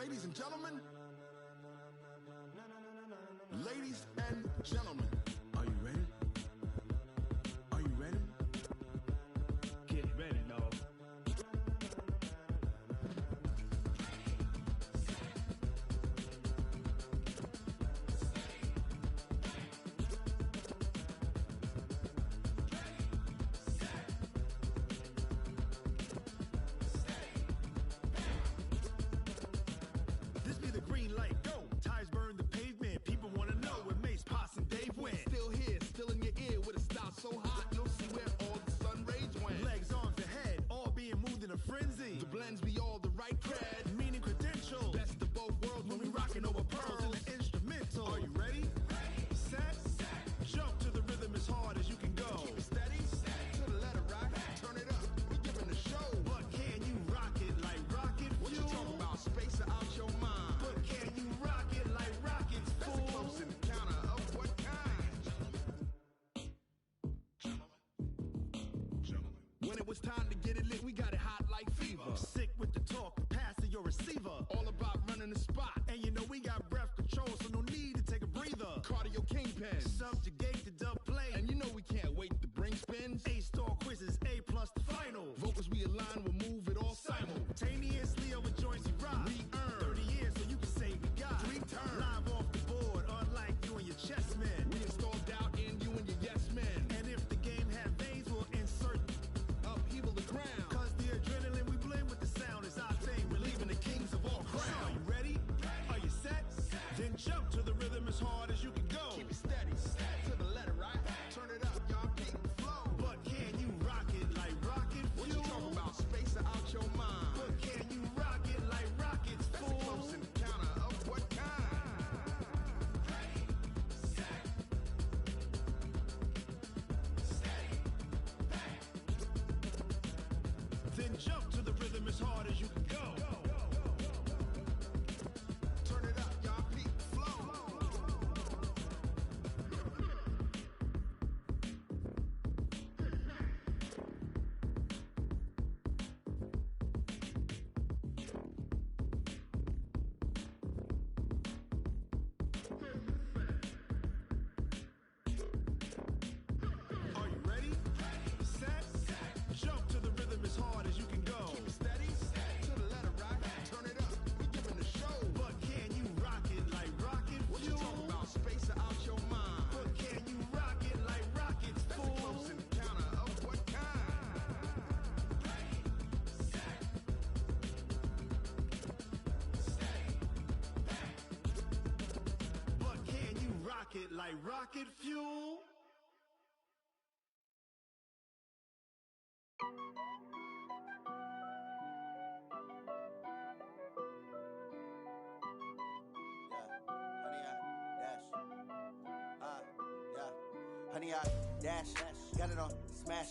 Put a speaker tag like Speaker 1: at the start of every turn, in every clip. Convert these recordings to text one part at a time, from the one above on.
Speaker 1: Ladies and gentlemen, ladies and gentlemen, are you ready? Are you ready?
Speaker 2: Get ready, dog.
Speaker 1: This be the green light, go. Tires burn the pavement, people wanna know where Mace, Pops, and Dave went. Still here, still in your ear with a style so hot, you'll see where all the sun rays went. Legs, arms, and head, all being moved in a frenzy. The blends be all the right cred, meaning credentials. Best of both worlds when we rockin' over pearls in the instrumental. Are you ready? Set, jump to the rhythm as hard as you can go. Keep it steady, to the letter rock, turn it up, we giving the show. But can you rock it like rocket fuel? What you talking about, space or out your mind? But can you rock it like rockets, fool? That's a close encounter of what kind? Gentlemen. When it was time to get it lit, we got it hot like fever. Sick with the talk, passing your receiver. All about running the spot. And you know we got breath control, so no need to take a breather. Cardio kingpin, subjugate the dub play. And you know we can't wait to bring spins. A-star quizzes, A+ the final. Vocals we align, we'll move it all simultaneously over joints we rock. We earn 30 years, so you can say we got 3 turns. Live off the board, unlike you and your chess men. We install doubt in you and your yes men. And if the game had veins, we'll insert upheaval the ground. Cause the adrenaline we blend with the sound is our thing. We're leaving the kings of all crowns. So are you ready? Are you set? Then jump to the rhythm as hard as you can go. Keep it steady, to the letter right. Turn it up, y'all keep the flow. But can you rock it like rocket fuel? What you talking about, space or out your mind? But can you rock it like rockets, fool? That's a close encounter of what kind? Then jump to the rhythm as hard as you can go. Turn it up, y'all peak flow. Are you ready? Set, jump to the rhythm as hard as you can go. Keep it steady, to the letter rock. Turn it up, we giving the show. But can you rock it like rocket fuel? What you talking about, space or out your mind? But can you rock it like rockets, fool? That's a close encounter of what kind? But can you rock it like rocket fuel?
Speaker 3: Honey, I dash, got it on smash,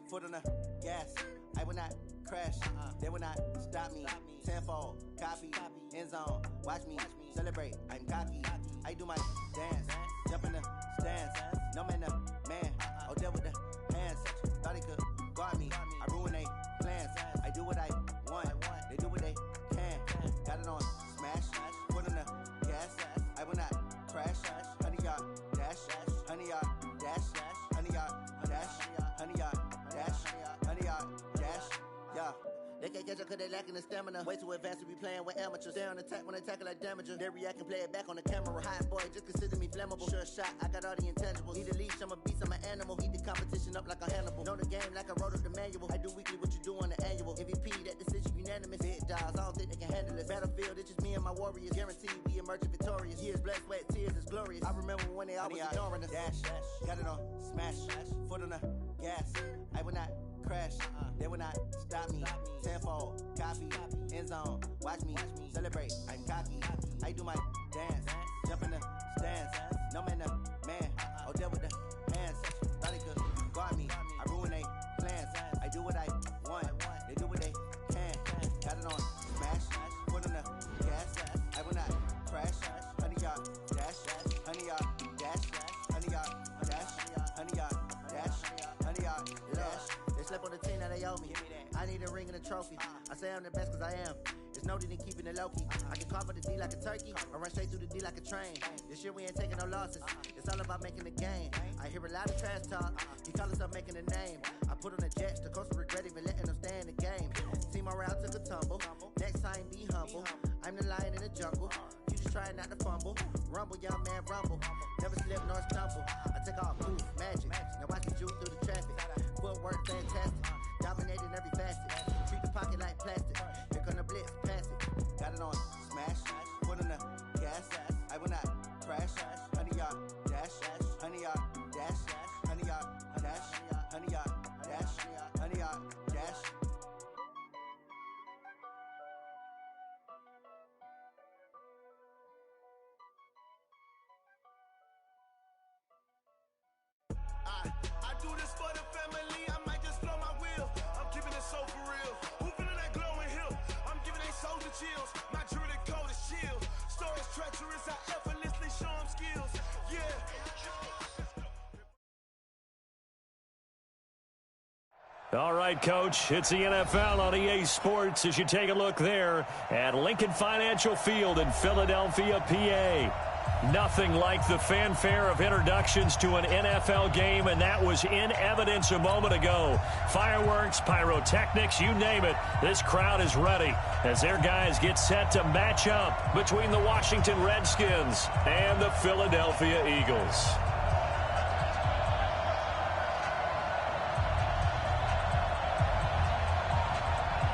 Speaker 3: foot on the gas. I will not crash, they will not stop me. Tenfold, copy, end zone, watch me celebrate. I'm cocky, I do my dance, jump in the stands. No man, the man, oh there with the hands. Thought he could guard me, I ruin they plans. I do what I want, they do what they can. Got it on smash, foot on the gas. I will not crash, honey, y'all dash, honey, y'all dash, honey, y'all dash, honey, y'all dash, honey, y'all dash, yeah. They can't catch up cause they lacking the stamina. Way too advanced to be playing with amateurs. Stay on attack when they tackle like damager. They react and play it back on the camera. Hot boy, just consider me flammable. Sure shot, I got all the intangibles. Need a leash, I'm a beast, I'm an animal. Heat the competition up like a Hannibal. Know the game like I wrote up the manual. I do weekly what you do on the annual. MVP, that decision unanimous. Big dogs, I don't think they can handle it. Battlefield, it's just me and my warriors. Guaranteed we emerge victorious. Years, blood, sweat, tears, it's glorious. I remember when they always ignoring us. Dash, got it on smash, foot on the gas. I will not crash, they will not stop me. Tenfold, copy, end zone, watch me celebrate. I'm cocky, I do my dance, jump in the stands. No man, the man, oh there with the hands. Thought he could guard me, I ruin they plans. I do what I want, they do what they can. Got it on smash, foot on the gas. I will not crash, honey y'all dash, honey y'all dash, honey y'all dash, honey y'all dash, honey y'all dash. They slept on the team that they owe me. I need a ring and a trophy. I said say I'm the best because I am. It's no need in keeping it low-key. I can carve up the D like a turkey or run straight through the D like a train. This year we ain't taking no losses. It's all about making the game. I hear a lot of trash talk. He call us up making a name. I put on the jets. The coast regret even letting them stay in the game. See my route took a tumble. Next time be humble. I'm the lion in the jungle. You just trying not to fumble. Rumble, young man, rumble. Never slip nor stumble. I take all proof, magic. Now watch me juke through the traffic. Footwork fantastic. Dominating every facet. Treat the pocket like plastic. Here come the blitz, pass it. Got it on smash. Foot on the gas. I will not crash. 100-yard dash. 100-yard dash. 100-yard dash. 100-yard dash. 100-yard dash.
Speaker 1: I do this for the family. I might just blow my wheel. I'm keeping it so for real. Who feeling that glowing hill? I'm giving they soldier chills. My jewelry coat is shield. Stories treacherous. I effortlessly show them skills. Yeah.
Speaker 4: All right, Coach, it's the NFL on EA Sports as you take a look there at Lincoln Financial Field in Philadelphia, PA. Nothing like the fanfare of introductions to an NFL game, and that was in evidence a moment ago. Fireworks, pyrotechnics, you name it. This crowd is ready as their guys get set to match up between the Washington Redskins and the Philadelphia Eagles.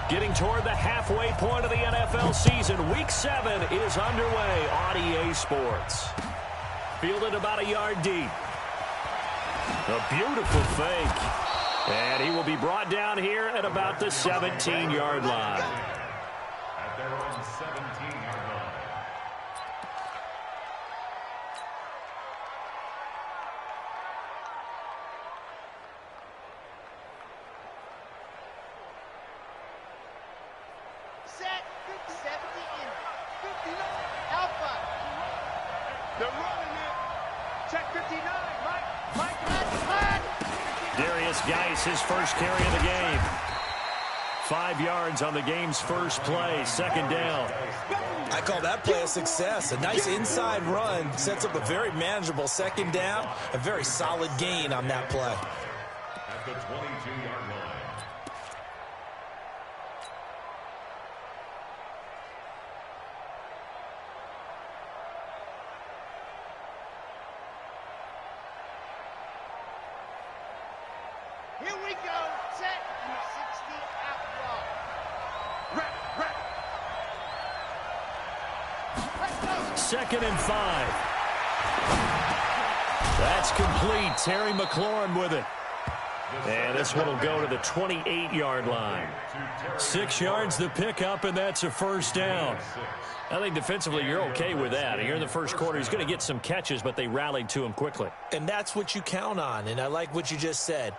Speaker 4: Getting toward the halfway point of the NFL season, Week 7 is underway on EA Sports. Fielded about a yard deep. A beautiful fake. And he will be brought down here at about the 17-yard line.
Speaker 5: At their own 17-yard line.
Speaker 6: Set, 70 in, 59, Alpha. They're running it. Check 59, Mike,
Speaker 4: Darius Geis, his first carry of the game. 5 yards on the game's first play, second down.
Speaker 7: I call that play a success. A nice inside run sets up a very manageable second down, a very solid gain on that play.
Speaker 5: At the 22-yard line.
Speaker 6: Here we go. Set, 60 out row. Let's go.
Speaker 4: Second and 5. That's complete. Terry McLaurin with it. And this one will go to the 28-yard line. 6 yards the pickup, and that's a first down. I think defensively you're okay with that. Here in the first quarter, he's going to get some catches, but they rallied to him quickly.
Speaker 7: And that's what you count on, and I like what you just said.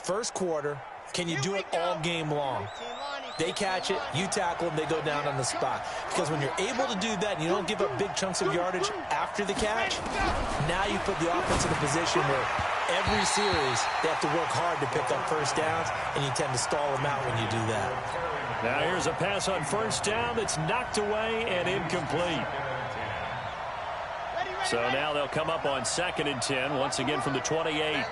Speaker 7: First quarter, can you do it all game long? They catch it, you tackle them, they go down on the spot. Because when you're able to do that and you don't give up big chunks of yardage after the catch, now you put the offense in a position where every series they have to work hard to pick up first downs, and you tend to stall them out when you do that.
Speaker 4: Now here's a pass on first down that's knocked away and incomplete. So now they'll come up on 2nd and 10, once again from the 28.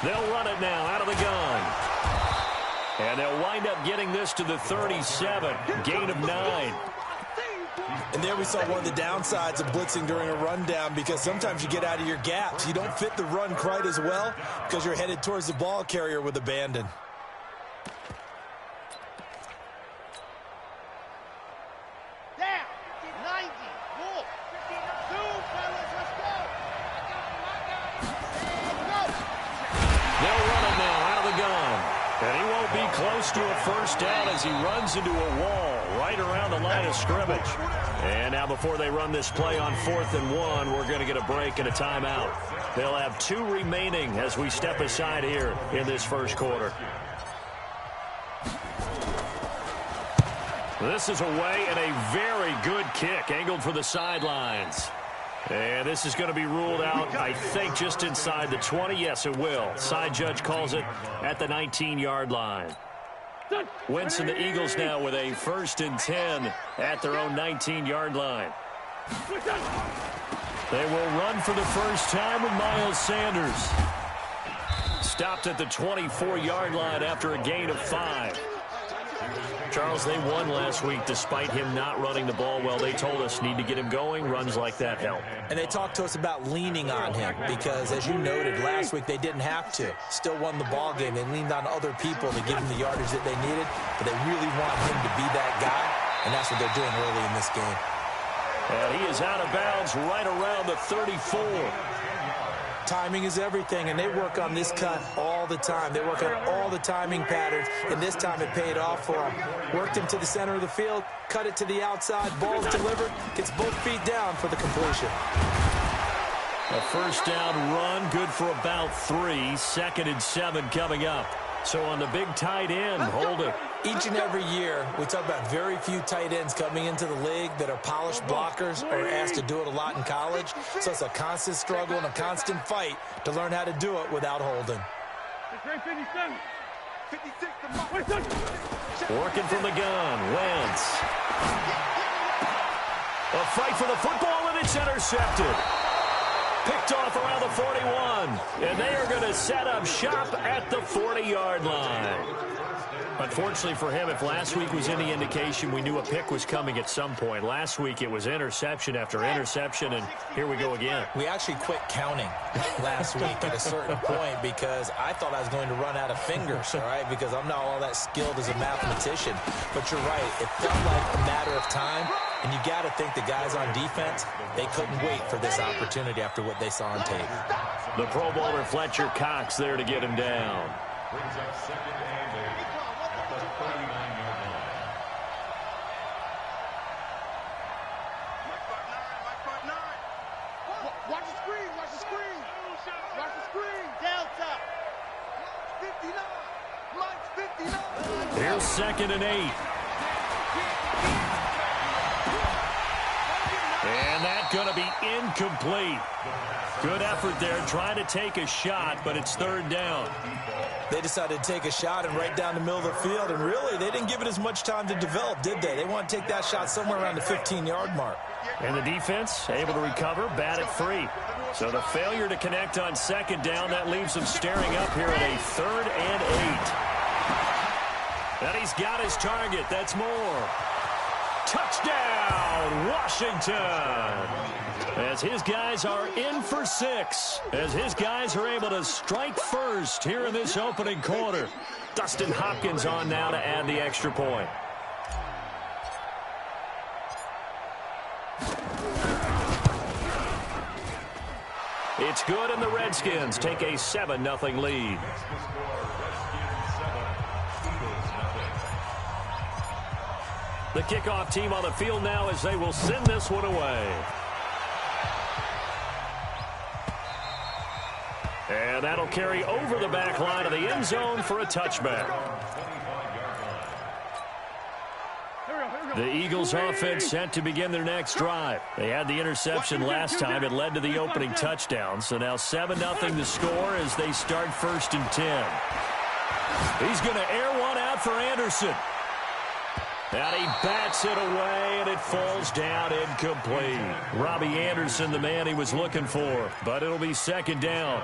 Speaker 4: They'll run it now out of the gun. And they'll wind up getting this to the 37, gain of 9.
Speaker 7: And there we saw one of the downsides of blitzing during a rundown, because sometimes you get out of your gaps. You don't fit the run quite as well because you're headed towards the ball carrier with abandon.
Speaker 6: Down, 90, move. 2, fellas, let's go.
Speaker 4: They'll run it now out of the gun. And he won't be close to a first down as he runs into a wall right around the line of scrimmage. And now before they run this play on 4th and 1, we're going to get a break and a timeout. They'll have 2 remaining as we step aside here in this first quarter. This is away and a very good kick angled for the sidelines. And this is going to be ruled out, I think, just inside the 20. Yes, it will. Side judge calls it at the 19-yard line. Wentz and the Eagles now with a 1st and 10 at their own 19-yard line. They will run for the first time with Miles Sanders. Stopped at the 24-yard line after a gain of 5. Charles, they won last week despite him not running the ball well. They told us need to get him going. Runs like that help.
Speaker 7: And they talked to us about leaning on him because, as you noted, last week they didn't have to. Still won the ball game. They leaned on other people to give him the yardage that they needed, but they really want him to be that guy, and that's what they're doing early in this game.
Speaker 4: And he is out of bounds right around the 34.
Speaker 7: Timing is everything, and they work on this cut all the time. They work on all the timing patterns, and this time it paid off for them. Worked him to the center of the field, cut it to the outside, ball's delivered, gets both feet down for the completion.
Speaker 4: A first down run, good for about 3. 2nd and 7 coming up. So on the big tight end, holding.
Speaker 7: Each and every year, we talk about very few tight ends coming into the league that are polished blockers or asked to do it a lot in college. So it's a constant struggle and a constant fight to learn how to do it without holding.
Speaker 4: Working from the gun, Wentz. A fight for the football, and it's intercepted. Picked off around the 41, and they are going to set up shop at the 40-yard line. Unfortunately for him, if last week was any indication, we knew a pick was coming at some point. Last week it was interception after interception, and here we go again.
Speaker 7: We actually quit counting last week at a certain point because I thought I was going to run out of fingers, all right, because I'm not all that skilled as a mathematician. But you're right, it felt like a matter of time, and you got to think the guys on defense, they couldn't wait for this opportunity after what they saw on tape.
Speaker 4: The Pro Bowler Fletcher Cox there to get him down.
Speaker 5: Brings up 2nd and 8 at the 39-yard line.
Speaker 1: Watch the screen, watch the screen. Watch the screen. Delta. 59. Mike's 59.
Speaker 4: Here's 2nd and 8. And that's going to be incomplete. Good effort there, trying to take a shot, but it's 3rd down.
Speaker 7: They decided to take a shot and right down the middle of the field, and really, they didn't give it as much time to develop, did they? They want to take that shot somewhere around the 15-yard mark.
Speaker 4: And the defense able to recover, bat it free. So the failure to connect on 2nd down, that leaves them staring up here at a 3rd and 8. And he's got his target. That's more. Touchdown, Washington! As his guys are in for 6. As his guys are able to strike first here in this opening quarter. Dustin Hopkins on now to add the extra point. It's good, and the Redskins take a 7-0 lead. The kickoff team on the field now as they will send this one away. And that'll carry over the back line of the end zone for a touchback. The Eagles offense set to begin their next drive. They had the interception last time. It led to the opening touchdown. So now 7-0 the score as they start 1st and 10. He's going to air one out for Anderson. And he bats it away, and it falls down incomplete. Robbie Anderson, the man he was looking for, but it'll be 2nd down.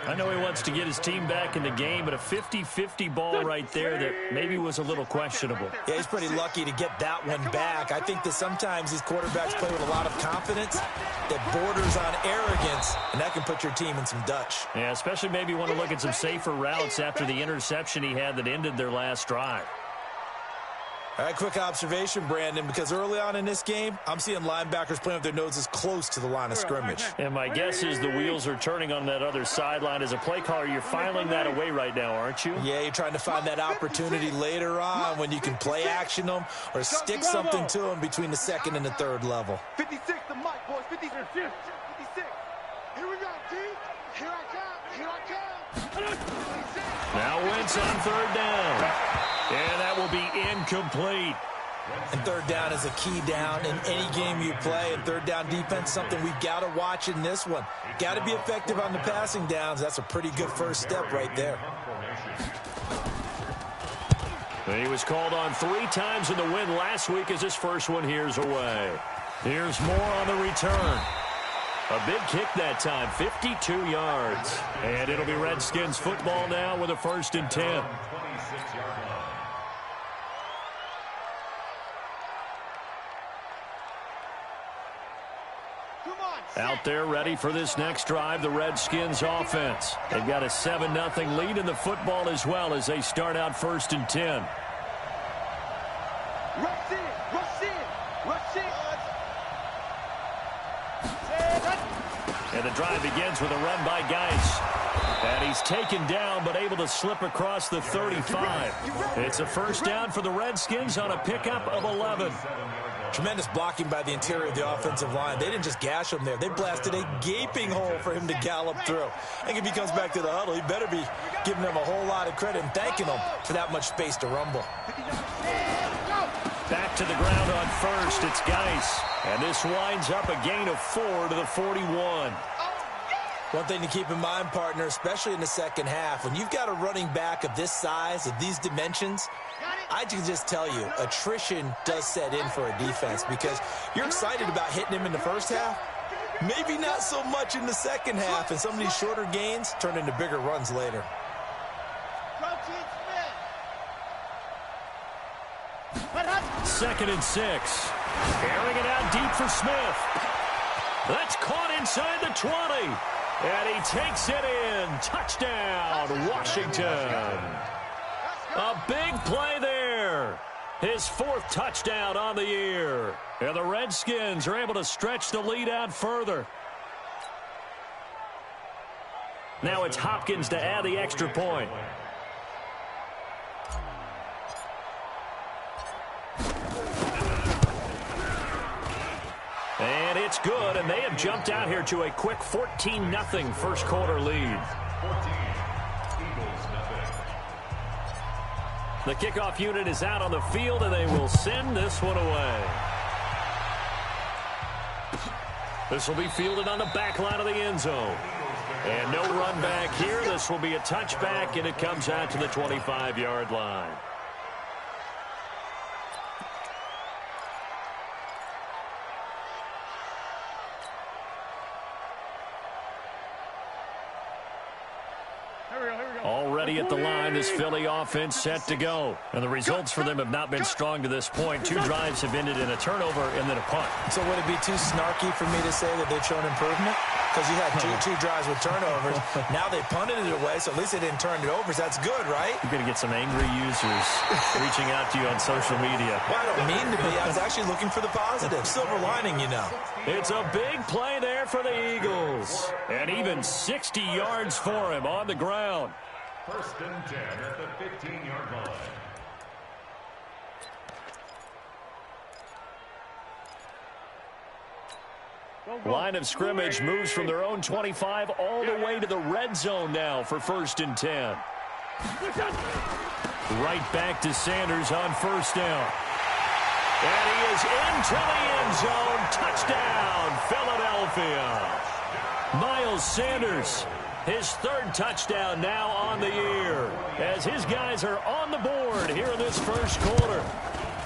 Speaker 4: I know he wants to get his team back in the game, but a 50-50 ball right there that maybe was a little questionable.
Speaker 7: Yeah, he's pretty lucky to get that one back. I think that sometimes these quarterbacks play with a lot of confidence that borders on arrogance, and that can put your team in some Dutch.
Speaker 4: Yeah, especially maybe want to look at some safer routes after the interception he had that ended their last drive.
Speaker 7: All right, quick observation, Brandon, because early on in this game, I'm seeing linebackers playing with their noses close to the line of scrimmage.
Speaker 4: And my guess is the wheels are turning on that other sideline. As a play caller, you're filing that away right now, aren't you?
Speaker 7: Yeah, you're trying to find that opportunity later on when you can play action them or stick something to them between the 2nd and the 3rd level.
Speaker 1: 56 to Mike, boys. 56. 56. Here we go, T. Here I come.
Speaker 4: Now Wentz on 3rd down. And that will be incomplete.
Speaker 7: And third down is a key down in any game you play. And third down defense, something we've got to watch in this one. Got to be effective on the passing downs. That's a pretty good first step right there.
Speaker 4: He was called on 3 times in the win last week as his first one here's away. Here's more on the return. A big kick that time, 52 yards. And it'll be Redskins football now with a 1st and 10. Out there ready for this next drive, the Redskins offense. They've got a 7-0 lead in the football as well as they start out 1st and 10.
Speaker 6: Rush in, rush in, rush in.
Speaker 4: And the drive begins with a run by Geis. And he's taken down but able to slip across the 35. It's a 1st down for the Redskins on a pickup of 11.
Speaker 7: Tremendous blocking by the interior of the offensive line. They didn't just gash him there. They blasted a gaping hole for him to gallop through. I think if he comes back to the huddle, he better be giving them a whole lot of credit and thanking them for that much space to rumble.
Speaker 4: Back to the ground on 1st. It's Geis. And this winds up a gain of 4 to the 41.
Speaker 7: One thing to keep in mind, partner, especially in the second half, when you've got a running back of this size, of these dimensions, I can just tell you, attrition does set in for a defense because you're excited about hitting him in the first half. Maybe not so much in the second half, and some of these shorter gains turn into bigger runs later.
Speaker 4: 2nd and 6. Airing it out deep for Smith. That's caught inside the 20. And he takes it in. Touchdown, Washington. A big play there. His 4th touchdown on the year. And the Redskins are able to stretch the lead out further. Now it's Hopkins to add the extra point. And it's good, and they have jumped out here to a quick 14-0 first quarter lead.
Speaker 5: 14, Eagles, nothing.
Speaker 4: The kickoff unit is out on the field, and they will send this one away. This will be fielded on the back line of the end zone. And no run back here. This will be a touchback, and it comes out to the 25-yard line. Already at the line, this Philly offense set to go. And the results for them have not been strong to this point. 2 drives have ended in a turnover and then a punt.
Speaker 7: So would it be too snarky for me to say that they've shown improvement? Because you had two drives with turnovers. Now they punted it away, so at least they didn't turn it over. So that's good, right?
Speaker 4: You're going to get some angry users reaching out to you on social media.
Speaker 7: Well, I don't mean to be. I was actually looking for the positive. Silver lining, you know.
Speaker 4: It's a big play there for the Eagles. And even 60 yards for him on the ground.
Speaker 5: 1st and 10 at the 15-yard line.
Speaker 4: Line of scrimmage moves from their own 25 all the way to the red zone now for 1st and 10. Right back to Sanders on 1st down. And he is into the end zone. Touchdown, Philadelphia. Miles Sanders, his 3rd touchdown now on the year as his guys are on the board here in this first quarter.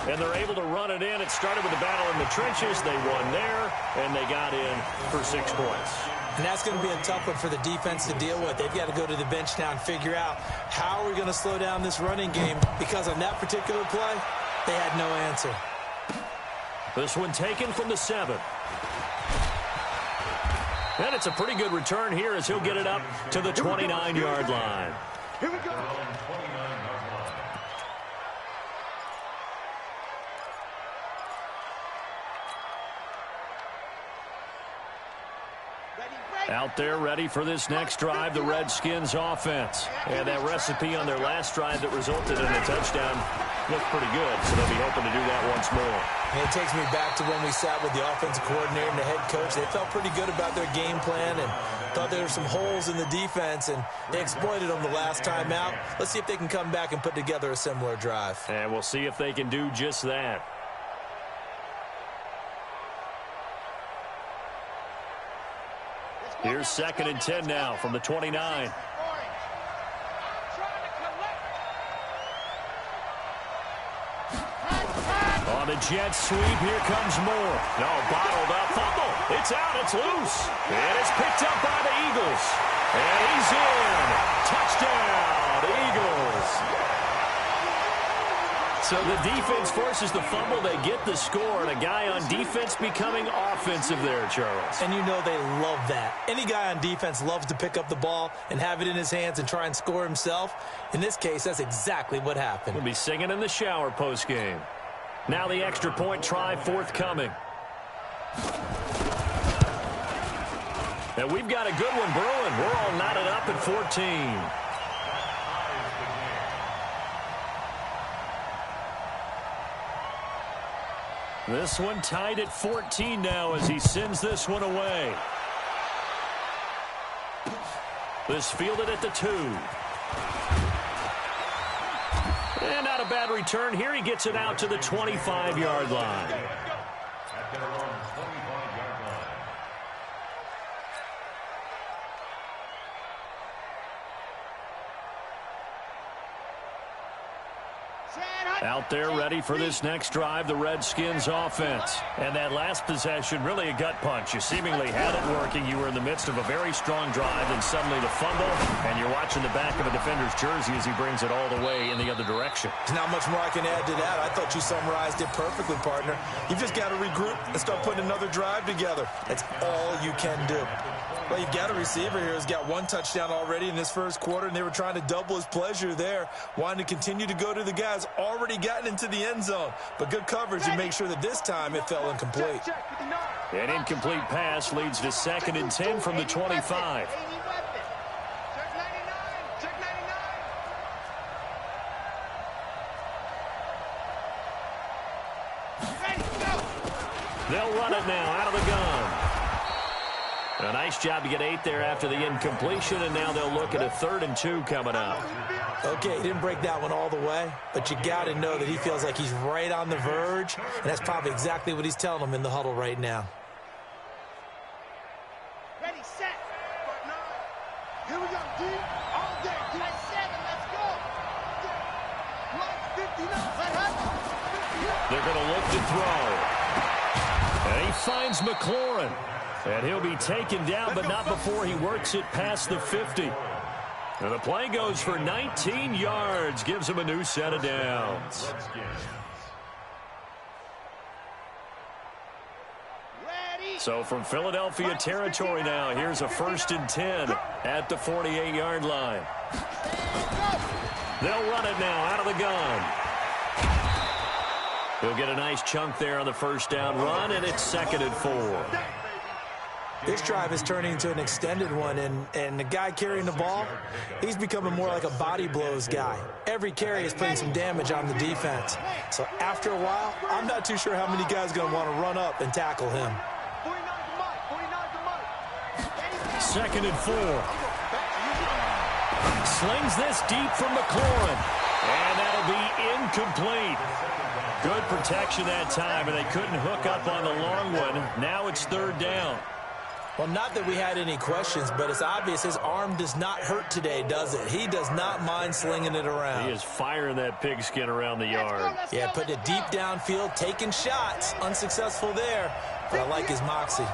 Speaker 4: And they're able to run it in. It started with a battle in the trenches. They won there, and they got in for 6 points.
Speaker 7: And that's going to be a tough one for the defense to deal with. They've got to go to the bench now and figure out how are we going to slow down this running game, because on that particular play, they had no answer.
Speaker 4: This one taken from the 7. And it's a pretty good return here as he'll get it up to the 29-yard line.
Speaker 6: Here we go.
Speaker 4: Out there ready for this next drive, the Redskins offense. And that recipe on their last drive that resulted in a touchdown looked pretty good, so they'll be hoping to do that once more.
Speaker 7: And it takes me back to when we sat with the offensive coordinator and the head coach. They felt pretty good about their game plan and thought there were some holes in the defense, and they exploited them the last time out. Let's see if they can come back and put together a similar drive.
Speaker 4: And we'll see if they can do just that. Here's 2nd and 10 now from the 29. On the jet sweep, here comes Moore. No, bottled up, fumble. It's out, it's loose. And it's picked up by the Eagles. And he's in. Touchdown, Eagles. So the defense forces the fumble. They get the score, and a guy on defense becoming offensive there, Charles.
Speaker 7: And you know they love that. Any guy on defense loves to pick up the ball and have it in his hands and try and score himself. In this case, that's exactly what happened.
Speaker 4: We'll be singing in the shower postgame. Now the extra point try forthcoming. And we've got a good one brewing. We're all knotted up at 14. This one tied at 14 now as he sends this one away. This fielded at the 2. And not a bad return here. He gets it out to the 25-yard line.
Speaker 5: At their own 25-yard line.
Speaker 4: Out there ready for this next drive, the Redskins offense. And that last possession, really a gut punch. You seemingly had it working. You were in the midst of a very strong drive, and suddenly the fumble, and you're watching the back of a defender's jersey as he brings it all the way in the other direction.
Speaker 7: There's not much more I can add to that. I thought you summarized it perfectly, partner. You've just got to regroup and start putting another drive together. That's all you can do. Well, you've got a receiver here who's got 1 touchdown already in this first quarter, and they were trying to double his pleasure there, wanting to continue to go to the guys already gotten into the end zone. But good coverage and make sure that this time it fell incomplete.
Speaker 4: An incomplete pass leads to 2nd and 10 from the 25. They'll run it now out of the gun. A nice job to get 8 there after the incompletion, and now they'll look at a 3rd and 2 coming up.
Speaker 7: Okay, he didn't break that one all the way, but you got to know that he feels like he's right on the verge, and that's probably exactly what he's telling them in the huddle right now.
Speaker 6: Ready, set. Here we go, D. All day, D. 7, let's go. Like 59.
Speaker 4: They're going to look to throw. And he finds McLaurin. And he'll be taken down, but not before he works it past the 50. And the play goes for 19 yards, gives him a new set of downs. So from Philadelphia territory now, here's a 1st and 10 at the 48-yard line. They'll run it now out of the gun. He'll get a nice chunk there on the first down run, and it's 2nd and 4.
Speaker 7: This drive is turning into an extended one, and the guy carrying the ball, he's becoming more like a body blows guy. Every carry is putting some damage on the defense. So after a while, I'm not too sure how many guys are going to want to run up and tackle him.
Speaker 4: 2nd and 4. Slings this deep from McLaurin, and that'll be incomplete. Good protection that time, and they couldn't hook up on the long one. Now it's 3rd down.
Speaker 7: Well, not that we had any questions, but it's obvious his arm does not hurt today, does it? He does not mind slinging it around.
Speaker 4: He is firing that pigskin around the yard.
Speaker 7: Yeah, putting it deep downfield, taking shots. Unsuccessful there, but I like his moxie.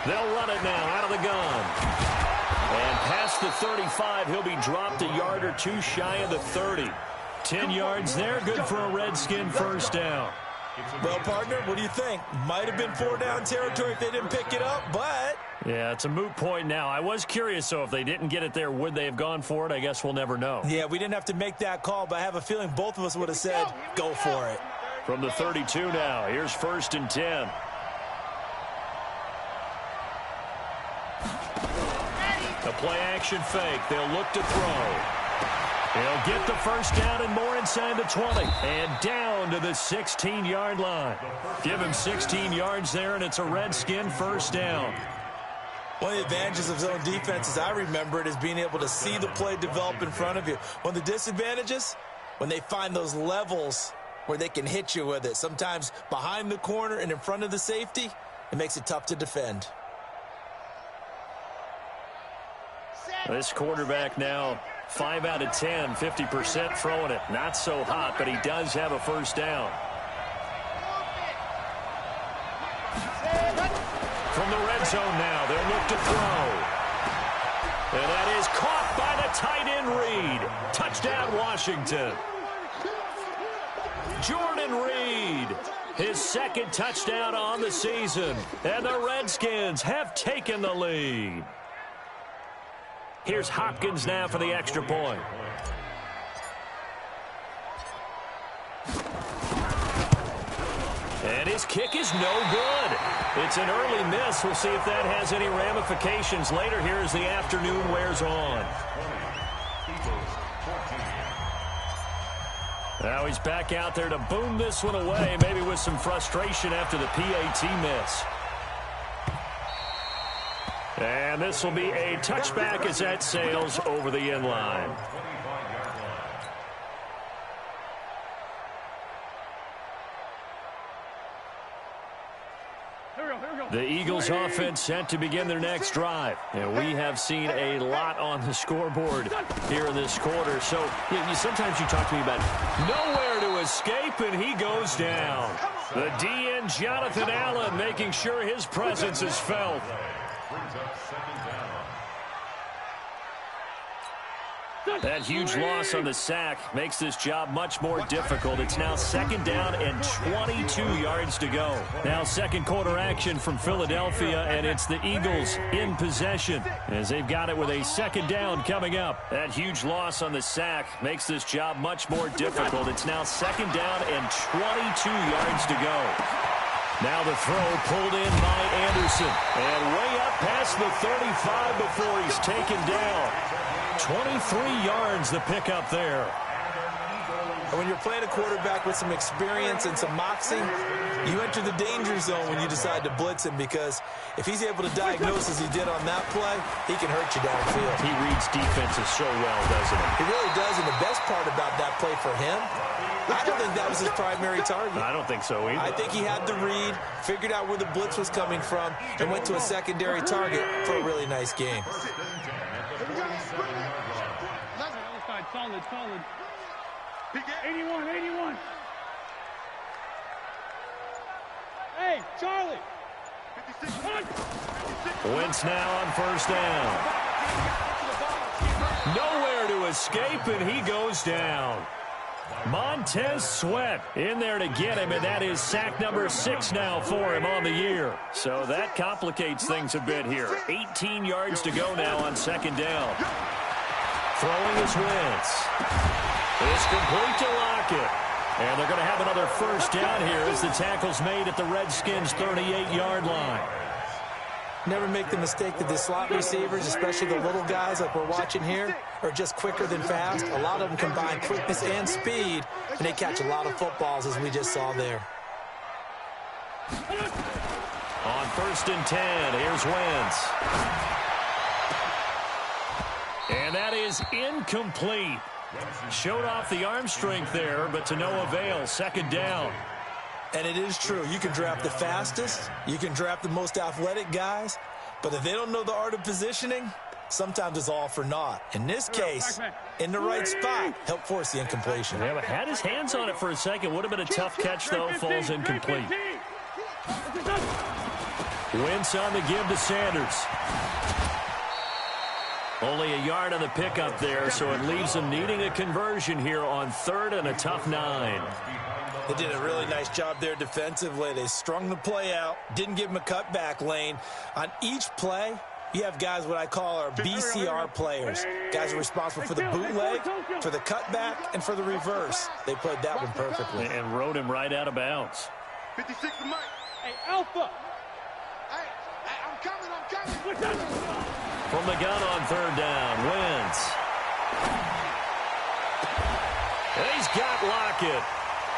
Speaker 4: They'll run it now out of the gun. And past the 35, he'll be dropped a yard or 2 shy of the 30. 10 yards there, good for a Redskin first down.
Speaker 7: Well, partner, what do you think? Might have been 4-down territory if they didn't pick it up, but...
Speaker 4: Yeah, it's a moot point now. I was curious, so if they didn't get it there, would they have gone for it? I guess we'll never know.
Speaker 7: Yeah, we didn't have to make that call, but I have a feeling both of us would have said, go for it.
Speaker 4: From the 32 now, here's 1st and 10. A play-action fake. They'll look to throw. He'll get the first down and more inside the 20. And down to the 16-yard line. Give him 16 yards there, and it's a Redskin first down.
Speaker 7: One of the advantages of zone defense, as I remember it, is being able to see the play develop in front of you. One of the disadvantages, when they find those levels where they can hit you with it. Sometimes behind the corner and in front of the safety, it makes it tough to defend.
Speaker 4: This quarterback now 5 out of 10, 50% throwing it. Not so hot, but he does have a first down. From the red zone now, they'll look to throw. And that is caught by the tight end Reed. Touchdown, Washington. Jordan Reed, his second touchdown on the season. And the Redskins have taken the lead. Here's Hopkins now for the extra point. And his kick is no good. It's an early miss. We'll see if that has any ramifications later here as the afternoon wears on. Now he's back out there to boom this one away, maybe with some frustration after the PAT miss. And this will be a touchback as that sails over the end line. The Eagles offense set to begin their next drive. And we have seen a lot on the scoreboard here in this quarter. So sometimes you talk to me about nowhere to escape, and he goes down. The DN Jonathan Allen making sure his presence is felt. That huge loss on the sack makes this job much more difficult. It's now second down and 22 yards to go. Now second quarter action from Philadelphia, and it's the Eagles in possession as they've got it with a second down coming up. That huge loss on the sack makes this job much more difficult. It's now second down and 22 yards to go. Now the throw pulled in by Anderson, and way up past the 35 before he's taken down. 23 yards the pickup there.
Speaker 7: When you're playing a quarterback with some experience and some moxie, you enter the danger zone when you decide to blitz him, because if he's able to diagnose as he did on that play, he can hurt you downfield.
Speaker 4: He reads defenses so well, doesn't he?
Speaker 7: He really does, and the best part about that play for him, I don't think that was his primary target.
Speaker 4: I don't think so either.
Speaker 7: I think he had the read, figured out where the blitz was coming from, and went to a secondary target for a really nice game.
Speaker 6: Solid. 81. Hey, Charlie.
Speaker 4: Wentz now on first down. Nowhere to escape, and he goes down. Montez Sweat in there to get him, and that is sack number 6 now for him on the year. So that complicates things a bit here. 18 yards to go now on second down. Throwing is Wentz. It's complete to Lockett. And they're going to have another first down here as the tackle's made at the Redskins' 38-yard line.
Speaker 7: Never make the mistake that the slot receivers, especially the little guys like we're watching here, are just quicker than fast. A lot of them combine quickness and speed, and they catch a lot of footballs, as we just saw there.
Speaker 4: On first and 10, here's Wentz. And that is incomplete. Showed off the arm strength there, but to no avail. Second down.
Speaker 7: And it is true. You can draft the fastest. You can draft the most athletic guys. But if they don't know the art of positioning, sometimes it's all for naught. In this case, in the right spot, help force the incompletion.
Speaker 4: Yeah, but had his hands on it for a second. Would have been a tough catch, though. Falls incomplete. Wentz on the give to Sanders. Only a yard on the pickup there, so it leaves them needing a conversion here on third and a tough 9.
Speaker 7: They did a really nice job there defensively. They strung the play out, didn't give him a cutback lane. On each play, you have guys what I call our BCR players. Guys are responsible for the bootleg, for the cutback, and for the reverse. They played that one perfectly.
Speaker 4: And rode him right out of bounds.
Speaker 6: 56 to Mike. Hey, Alpha. Hey, I'm coming.
Speaker 4: From the gun on third down, Wentz. And he's got Lockett.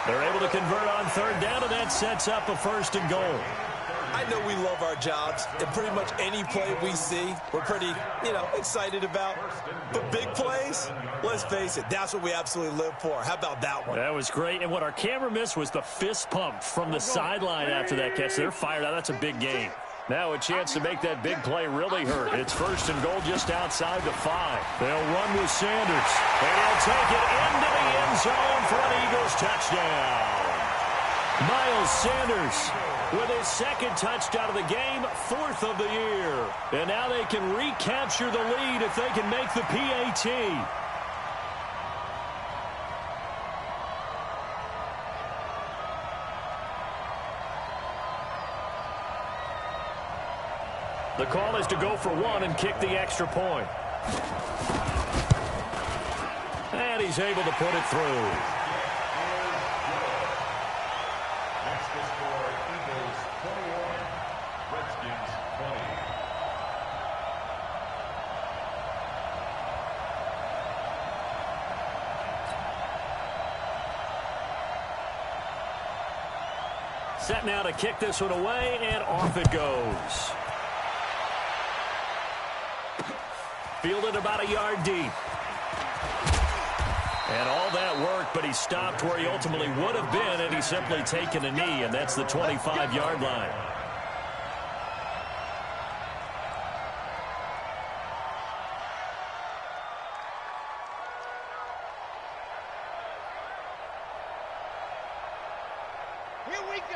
Speaker 4: They're able to convert on third down, and that sets up a first and goal.
Speaker 7: I know we love our jobs, and pretty much any play we see, we're pretty, excited about. But big plays, let's face it, that's what we absolutely live for. How about that one?
Speaker 4: That was great, and what our camera missed was the fist pump from the sideline after that catch. They're fired out. That's a big game. Now a chance to make that big play really hurt. It's 1st and goal just outside the 5. They'll run with Sanders. And he'll take it into the end zone for an Eagles touchdown. Miles Sanders with his 2nd touchdown of the game, 4th of the year. And now they can recapture the lead if they can make the PAT. The call is to go for 1 and kick the extra point. And he's able to put it through.
Speaker 5: Next to score, Eagles 21, Redskins 20.
Speaker 4: Set now to kick this one away, and off it goes. Fielded about a yard deep. And all that work, but he stopped where he ultimately would have been had he simply taken a knee, and that's the 25-yard line.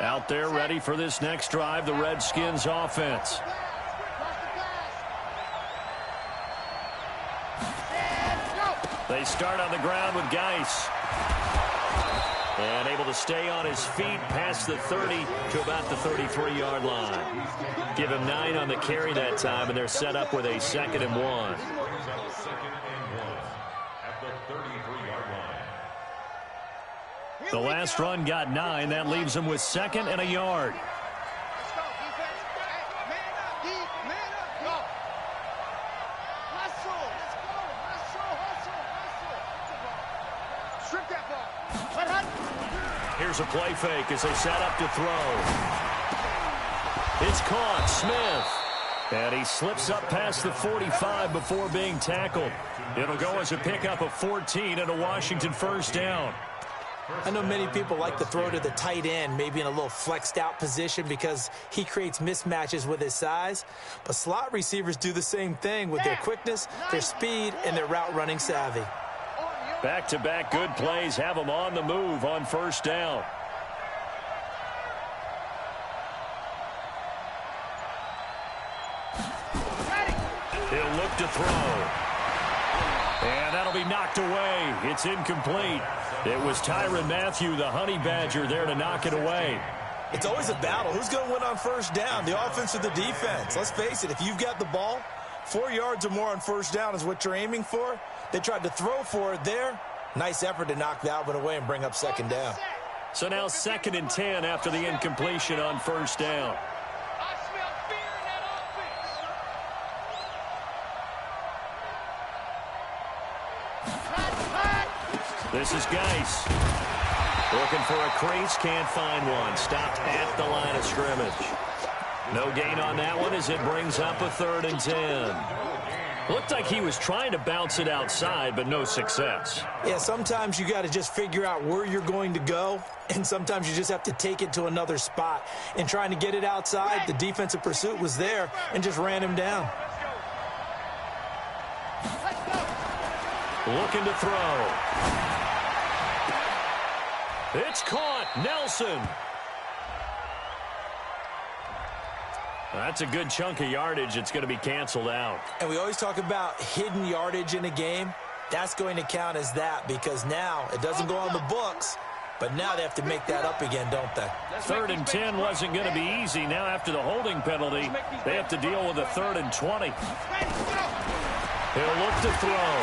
Speaker 4: Out there ready for this next drive, the Redskins offense. They start on the ground with Geis. And able to stay on his feet past the 30 to about the 33-yard line. Give him 9 on the carry that time, and they're set up with a 2nd and 1. The last run got 9. That leaves him with 2nd and a yard. Here's a play fake as they set up to throw. It's caught. Smith. And he slips up past the 45 before being tackled. It'll go as a pickup of 14 and a Washington 1st down.
Speaker 7: I know many people like to throw to the tight end, maybe in a little flexed out position because he creates mismatches with his size. But slot receivers do the same thing with their quickness, their speed, and their route running savvy.
Speaker 4: Back-to-back good plays have him on the move on 1st down. He'll look to throw. And that'll be knocked away. It's incomplete. It was Tyrann Mathieu, the Honey Badger, there to knock it away.
Speaker 7: It's always a battle. Who's going to win on 1st down, the offense or the defense? Let's face it, if you've got the ball, 4 yards or more on 1st down is what you're aiming for. They tried to throw for it there. Nice effort to knock that one away and bring up 2nd down.
Speaker 4: So now 2nd and 10 after the incompletion on 1st down. This is Geis. Looking for a crease, can't find one. Stopped at the line of scrimmage. No gain on that one as it brings up a 3rd and 10. Looked like he was trying to bounce it outside, but no success.
Speaker 7: Yeah, sometimes you got to just figure out where you're going to go, and sometimes you just have to take it to another spot. And trying to get it outside, the defensive pursuit was there and just ran him down.
Speaker 4: Looking to throw. It's caught. Nelson. That's a good chunk of yardage. It's going to be canceled out.
Speaker 7: And we always talk about hidden yardage in a game. That's going to count as that because now it doesn't go on the books, but now they have to make that up again, don't they?
Speaker 4: 3rd and 10 wasn't going to be easy. Now after the holding penalty, they have to deal with a 3rd and 20. He'll look to throw.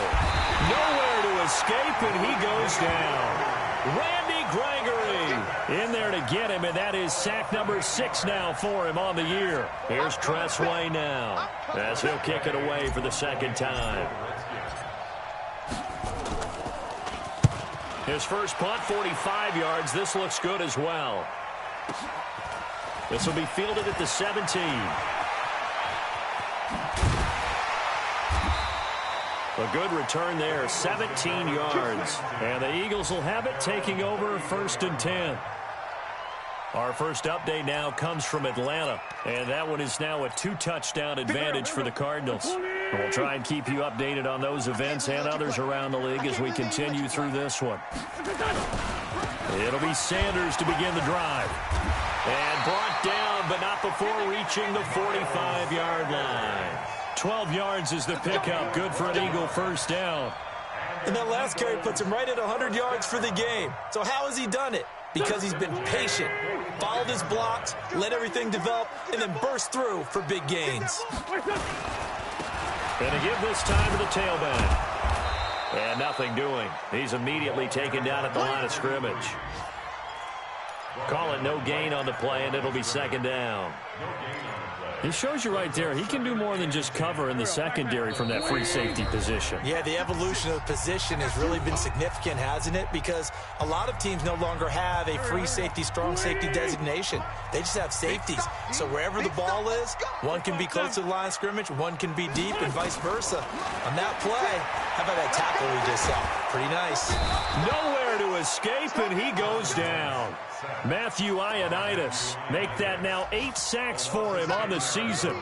Speaker 4: Nowhere to escape, and he goes down. Randy Gregory in there to get him, and that is sack number 6 now for him on the year. Here's Tressway now as he'll kick it away for the 2nd time. His first punt, 45 yards. This looks good as well. This will be fielded at the 17. A good return there, 17 yards. And the Eagles will have it, taking over 1st and 10. Our first update now comes from Atlanta, and that one is now a 2-touchdown advantage for the Cardinals. We'll try and keep you updated on those events and others around the league as we continue through this one. It'll be Sanders to begin the drive. And brought down, but not before reaching the 45-yard line. 12 yards is the pickup. Good for an Eagle first down.
Speaker 7: And that last carry puts him right at 100 yards for the game. So how has he done it? Because he's been patient, followed his blocks, let everything develop, and then burst through for big gains.
Speaker 4: And to give this time to the tailback. And nothing doing. He's immediately taken down at the line of scrimmage. Call it no gain on the play, and it'll be second down. He shows you right there, he can do more than just cover in the secondary from that free safety position.
Speaker 7: Yeah, the evolution of the position has really been significant, hasn't it? Because a lot of teams no longer have a free safety, strong safety designation. They just have safeties. So wherever the ball is, one can be close to the line of scrimmage, one can be deep, and vice versa. On that play, how about that tackle we just saw? Pretty nice.
Speaker 4: Nowhere to escape, and he goes down. Matthew Ioannidis make that now 8 sacks for him on the season.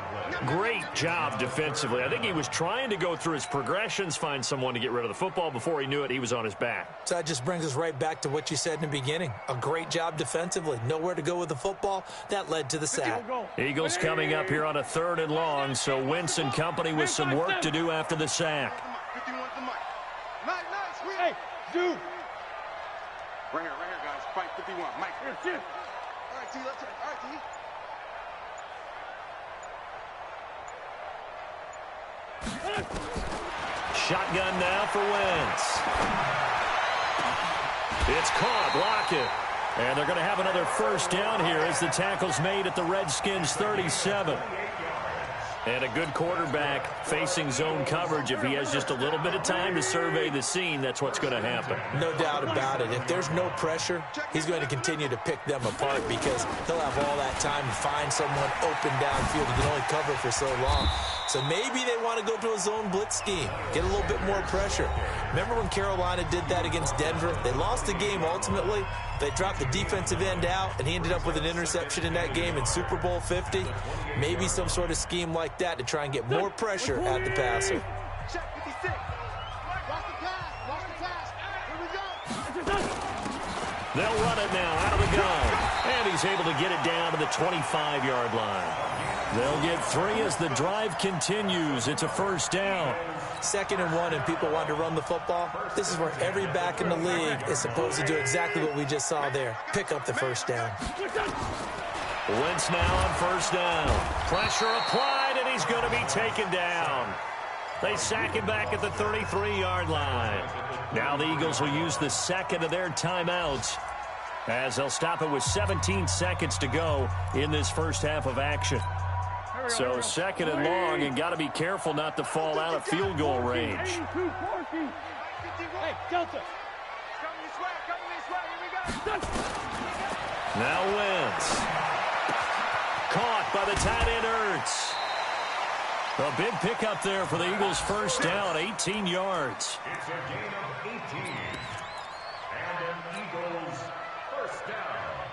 Speaker 4: Great job defensively. I think he was trying to go through his progressions, find someone to get rid of the football. Before he knew it, he was on his back.
Speaker 7: So that just brings us right back to what you said in the beginning. A great job defensively. Nowhere to go with the football. That led to the sack.
Speaker 4: Eagles coming up here on a 3rd and long, so Wentz and company with some work to do after the sack.
Speaker 6: Hey, dude. Right here, guys. Fight 51. Mike. Here. All right, T. Let's go. All right, T.
Speaker 4: Shotgun now for Wentz. It's caught. Lockett. And they're going to have another first down here as the tackle's made at the Redskins' 37. And a good quarterback facing zone coverage. If he has just a little bit of time to survey the scene, that's what's going to happen.
Speaker 7: No doubt about it. If there's no pressure, he's going to continue to pick them apart because he'll have all that time to find someone open downfield. He can only cover for so long. So maybe they want to go to a zone blitz scheme, get a little bit more pressure. Remember when Carolina did that against Denver? They lost the game ultimately. They dropped the defensive end out, and he ended up with an interception in that game in Super Bowl 50. Maybe some sort of scheme like that to try and get more pressure at the passer.
Speaker 6: Check 56. Lost the pass. Here we go.
Speaker 4: They'll run it now out of the gun. And he's able to get it down to the 25-yard line. They'll get 3 as the drive continues. It's a first down.
Speaker 7: 2nd and 1, and people want to run the football. This is where every back in the league is supposed to do exactly what we just saw there. Pick up the first down.
Speaker 4: Wentz now on first down. Pressure applied, and he's going to be taken down. They sack him back at the 33-yard line. Now the Eagles will use the second of their timeouts as they'll stop it with 17 seconds to go in this first half of action. So 2nd and long, and got to be careful not to fall out of field goal range.
Speaker 6: Hey, Delta. Coming this way. Here we go.
Speaker 4: Now Wentz. Caught by the tight end Ertz. A big pickup there for the Eagles' first down, 18 yards.
Speaker 5: It's a gain of 18. And an Eagles first down.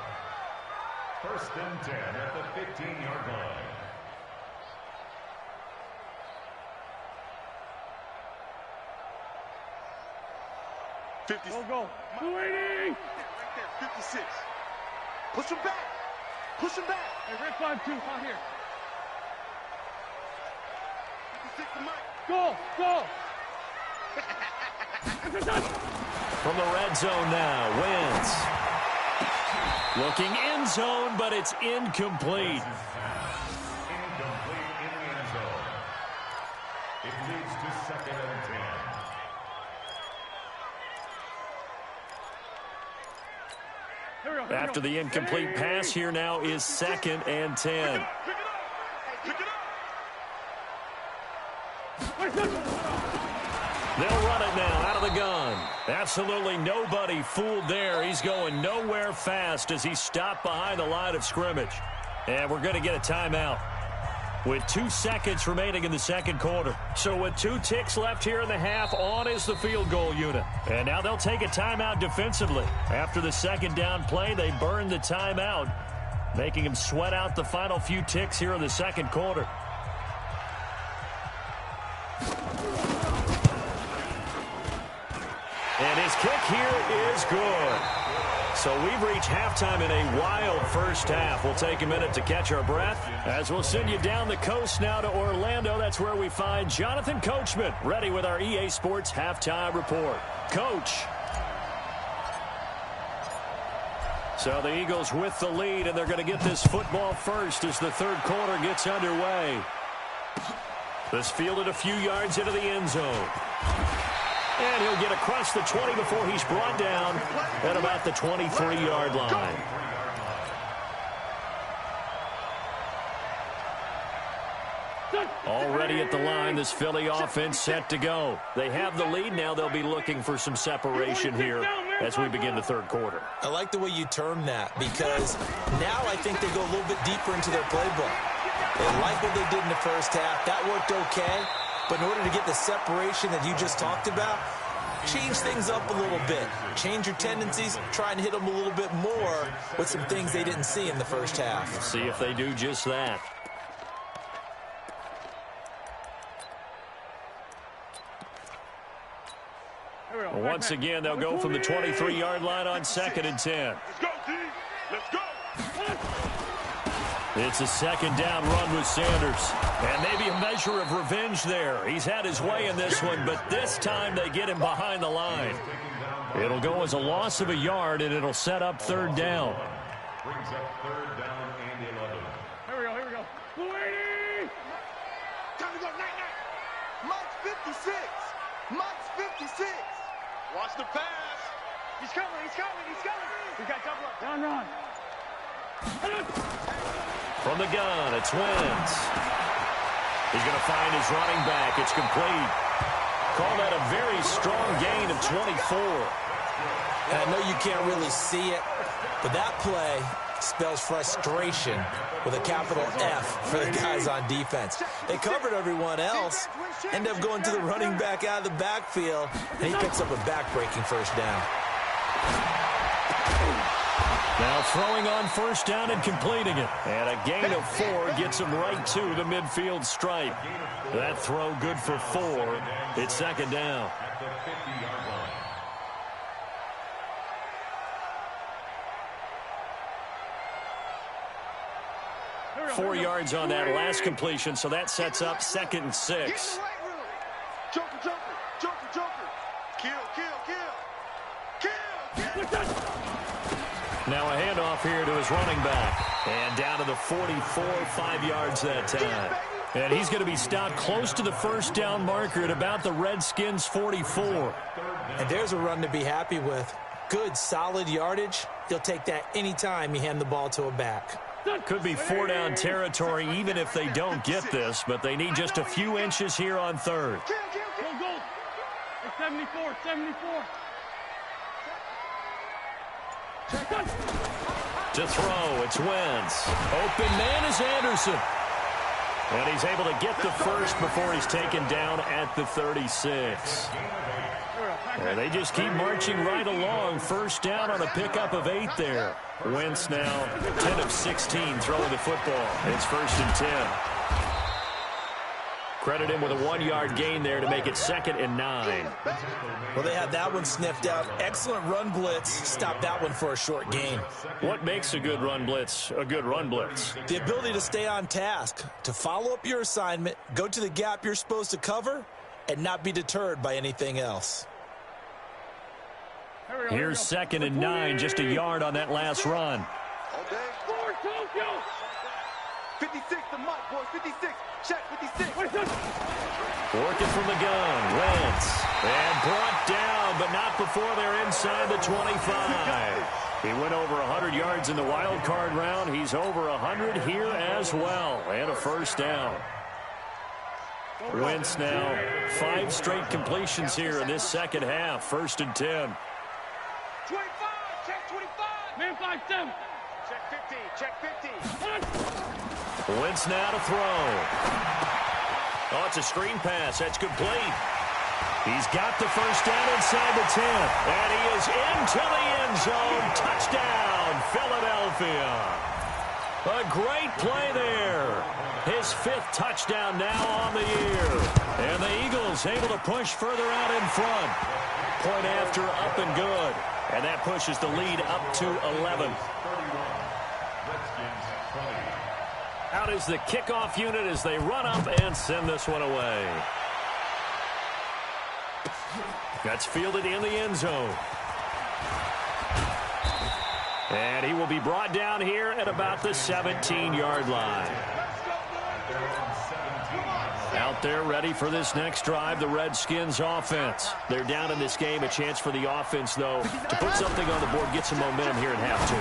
Speaker 5: 1st and 10 at the 15-yard line.
Speaker 6: Go. 280. Right there, 56. Push him back. Hey, red 5-2, out here. 56 to Mike. Go.
Speaker 4: From the red zone now, Wentz. Looking end zone, but it's incomplete.
Speaker 5: Incomplete in the end zone. It leads to 2nd and 10.
Speaker 4: After the incomplete pass, here now is 2nd and 10. They'll run it now out of the gun. Absolutely nobody fooled there. He's going nowhere fast as he stopped behind the line of scrimmage. And we're going to get a timeout. with 2 seconds remaining in the second quarter. So with 2 ticks left here in the half, on is the field goal unit. And now they'll take a timeout defensively. After the second down play, they burn the timeout, making them sweat out the final few ticks here in the second quarter. And his kick here is good. So we've reached halftime in a wild first half. We'll take a minute to catch our breath as we'll send you down the coast now to Orlando. That's where we find Jonathan Coachman ready with our EA Sports halftime report. Coach. So the Eagles with the lead, and they're going to get this football first as the third quarter gets underway. This fielded a few yards into the end zone. And he'll get across the 20 before he's brought down at about the 23-yard line. Already at the line, this Philly offense set to go. They have the lead. Now they'll be looking for some separation here as we begin the third quarter.
Speaker 7: I like the way you term that, because now I think they go a little bit deeper into their playbook. They like what they did in the first half. That worked okay. But in order to get the separation that you just talked about, change things up a little bit. Change your tendencies. Try and hit them a little bit more with some things they didn't see in the first half.
Speaker 4: We'll see if they do just that. Once again, they'll go from the 23-yard line on 2nd and 10.
Speaker 6: Let's go, D. Let's go.
Speaker 4: It's a second down run with Sanders. And maybe a measure of revenge there. He's had his way in this one, but this time they get him behind the line. It'll go as a loss of a yard, and it'll set up third down.
Speaker 5: Brings up third down and 11.
Speaker 6: Here we go. 280. Time to go, night.
Speaker 3: Mike's 56. Mike's 56.
Speaker 6: Watch the pass. He's coming. We got double up. Run.
Speaker 4: From the gun, it's Wentz. He's going to find his running back. It's complete. Call that a very strong gain of 24.
Speaker 7: And I know you can't really see it, but that play spells frustration with a capital F for the guys on defense. They covered everyone else, end up going to the running back out of the backfield, and he picks up a back-breaking first down.
Speaker 4: Now throwing on first down and completing it. And a gain of 4 gets him right to the midfield stripe. That throw good for 4. It's second down.
Speaker 5: At the 50-yard line.
Speaker 4: 4 yards on that last completion, so that sets up 2nd and 6.
Speaker 6: Joker. Kill.
Speaker 4: Now a handoff here to his running back. And down to the 44, 5 yards that time. And he's going to be stopped close to the first down marker at about the Redskins' 44.
Speaker 7: And there's a run to be happy with. Good, solid yardage. He'll take that anytime you hand the ball to a back.
Speaker 4: Could be 4-down territory even if they don't get this, but they need just a few inches here on third.
Speaker 6: Go. It's 74.
Speaker 4: To throw, it's Wentz. Open man is Anderson. And he's able to get the first before he's taken down at the 36. And they just keep marching right along. First down on a pickup of 8 there. Wentz now 10 of 16 throwing the football. It's 1st and 10. Credit him with a 1-yard gain there to make it 2nd and 9.
Speaker 7: Well, they had that one sniffed out. Excellent run blitz. Stop that one for a short gain.
Speaker 4: What makes a good run blitz a good run blitz?
Speaker 7: The ability to stay on task, to follow up your assignment, go to the gap you're supposed to cover, and not be deterred by anything else.
Speaker 4: Here's 2nd and 9, just a yard on that last run.
Speaker 6: All day. Score, Tokyo. 56 to Mike, boys. 56. Check 56.
Speaker 4: Working from the gun, Wentz. And brought down, but not before they're inside the 25. He went over 100 yards in the wild card round. He's over 100 here as well. And a first down. Wentz now 5 straight completions here in this second half. 1st and 10.
Speaker 6: 25. Check 25. Man 5-7. Check 50. Check 50.
Speaker 4: Wentz now to throw. Oh, it's a screen pass. That's complete. He's got the first down inside the 10. And he is into the end zone. Touchdown, Philadelphia. A great play there. His 5th touchdown now on the year. And the Eagles able to push further out in front. Point after up and good. And that pushes the lead up to 11. Out is the kickoff unit as they run up and send this one away. That's fielded in the end zone. And he will be brought down here at about the 17-yard line. Out there ready for this next drive, the Redskins offense. They're down in this game. A chance for the offense, though, to put something on the board, get some momentum here in half 2.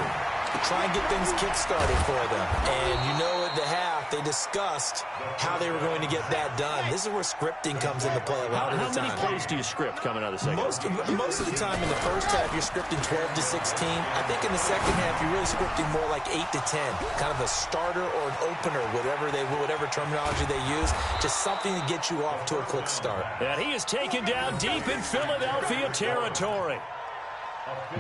Speaker 7: Try and get things kick-started for them. And you know at the half, they discussed how they were going to get that done. This is where scripting comes into play a lot of the time.
Speaker 4: How many plays do you script coming out of the second?
Speaker 7: Most of the time in the first half, you're scripting 12 to 16. I think in the second half, you're really scripting more like 8 to 10. Kind of a starter or an opener, whatever terminology they use. Just something to get you off to a quick start.
Speaker 4: And he is taken down deep in Philadelphia territory.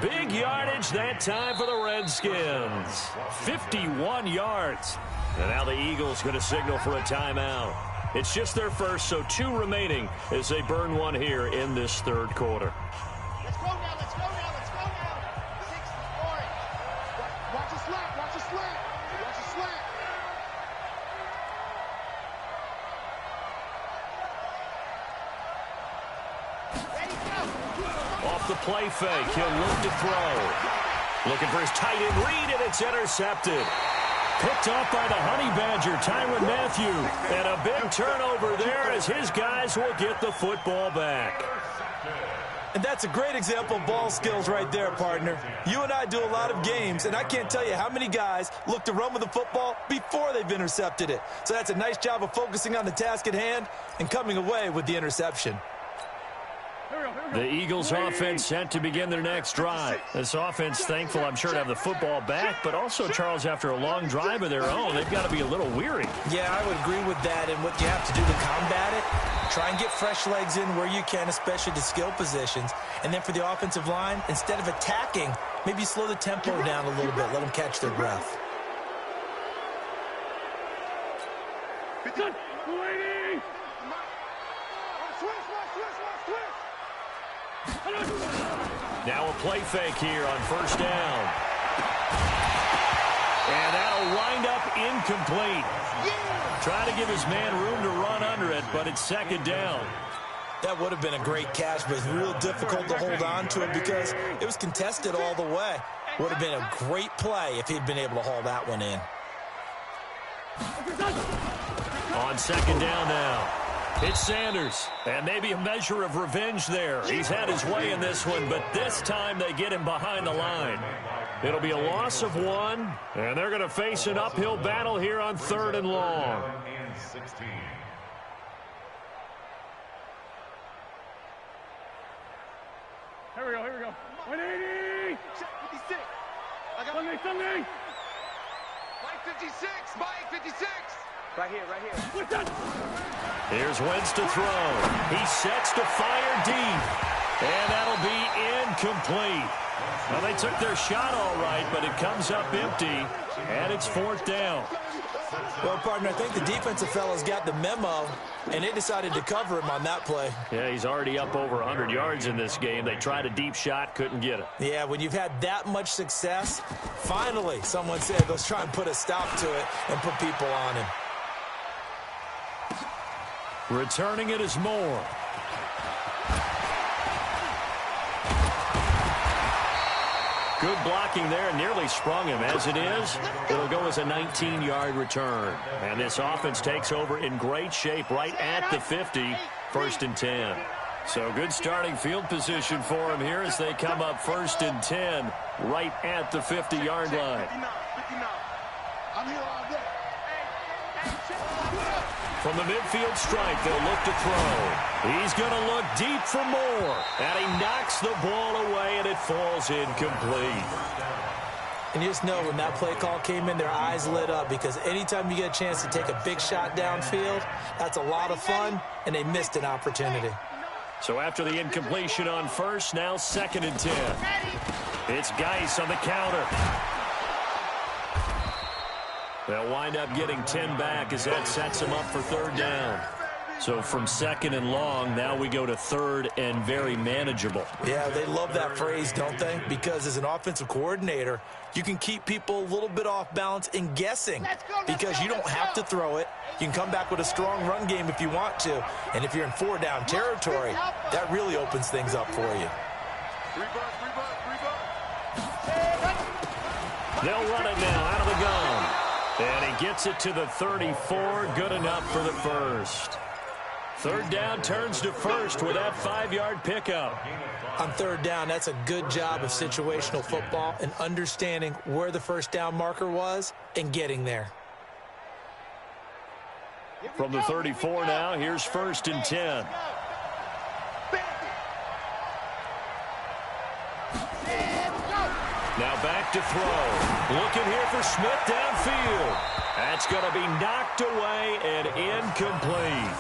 Speaker 4: Big yardage that time for the Redskins. 51 yards. And now the Eagles going to signal for a timeout. It's just their first, so 2 remaining as they burn one here in this third quarter.
Speaker 6: Let's go now, let's go now, let's go now. 6 orange. Watch a slant, watch a slant. Watch a slant. Ready, go.
Speaker 4: Off the play fake, he'll look to throw. Looking for his tight end read, and it's intercepted. Picked off by the Honey Badger, Tyrann Mathieu. And a big turnover there as his guys will get the football back.
Speaker 7: And that's a great example of ball skills right there, partner. You and I do a lot of games, and I can't tell you how many guys look to run with the football before they've intercepted it. So that's a nice job of focusing on the task at hand and coming away with the interception.
Speaker 4: The Eagles offense set to begin their next drive. This offense thankful, I'm sure, to have the football back, but also, Charles, after a long drive of their own, they've got to be a little weary.
Speaker 7: Yeah, I would agree with that, and what you have to do to combat it, try and get fresh legs in where you can, especially to skill positions. And then for the offensive line, instead of attacking, maybe slow the tempo down a little bit, let them catch their breath.
Speaker 4: Now a play fake here on first down. And that'll wind up incomplete. Trying to give his man room to run under it, but it's second down.
Speaker 7: That would have been a great catch, but it's real difficult to hold on to it because it was contested all the way. Would have been a great play if he'd been able to haul that one in.
Speaker 4: On second down now. It's Sanders, and maybe a measure of revenge there. He's had his way in this one, but this time they get him behind the line. It'll be a loss of 1, and they're going to face an uphill battle here on 3rd and long.
Speaker 2: Here we go. 180!
Speaker 6: 56. I got
Speaker 2: Sunday!
Speaker 6: Mike 56, Mike 56. Right here.
Speaker 2: What's that?
Speaker 4: Here's Wentz to throw. He sets to fire deep. And that'll be incomplete. Well, they took their shot all right, but it comes up empty, and it's 4th down.
Speaker 7: Well, partner, I think the defensive fellas got the memo, and they decided to cover him on that play.
Speaker 4: Yeah, he's already up over 100 yards in this game. They tried a deep shot, couldn't get it.
Speaker 7: Yeah, when you've had that much success, finally someone said, let's try and put a stop to it and put people on him.
Speaker 4: Returning it is Moore. Good blocking there, nearly sprung him. As it is, it'll go as a 19-yard return. And this offense takes over in great shape right at the 50, 1st and 10. So good starting field position for him here as they come up 1st and 10 right at the 50-yard line.
Speaker 6: 59. I'm here all day.
Speaker 4: From the midfield stripe, they'll look to throw. He's going to look deep for Moore. And he knocks the ball away, and it falls incomplete.
Speaker 7: And you just know when that play call came in, their eyes lit up, because anytime you get a chance to take a big shot downfield, that's a lot of fun, and they missed an opportunity.
Speaker 4: So after the incompletion on first, now 2nd and 10. It's Geis on the counter. They'll wind up getting 10 back as that sets them up for 3rd down. So from 2nd and long, now we go to 3rd and very manageable.
Speaker 7: Yeah, they love that phrase, don't they? Because as an offensive coordinator, you can keep people a little bit off balance and guessing, because you don't have to throw it. You can come back with a strong run game if you want to. And if you're in 4-down territory, that really opens things up for you.
Speaker 4: They'll run it now out of the gun. And he gets it to the 34. Good enough for the first. 3rd down turns to first with that 5-yard pickup.
Speaker 7: On 3rd down, that's a good job of situational football and understanding where the 1st down marker was and getting there.
Speaker 4: From the 34 now, here's 1st and 10. Now back to throw. Looking here for Smith downfield. That's going to be knocked away and incomplete.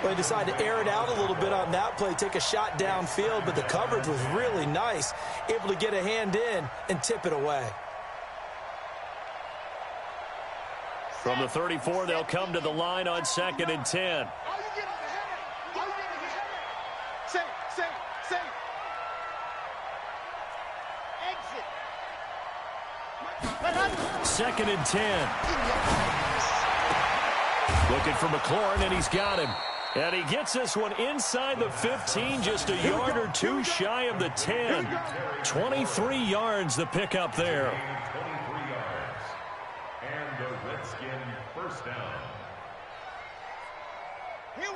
Speaker 7: Well, they decided to air it out a little bit on that play, take a shot downfield, but the coverage was really nice, able to get a hand in and tip it away.
Speaker 4: From the 34, they'll come to the line on 2nd and 10.
Speaker 6: Exit.
Speaker 4: 2nd and 10. Looking for McLaurin, and he's got him. And he gets this one inside the 15, just a yard or two shy of the 10. 23 yards the pickup there.
Speaker 5: 23 yards. And the Redskin 1st down.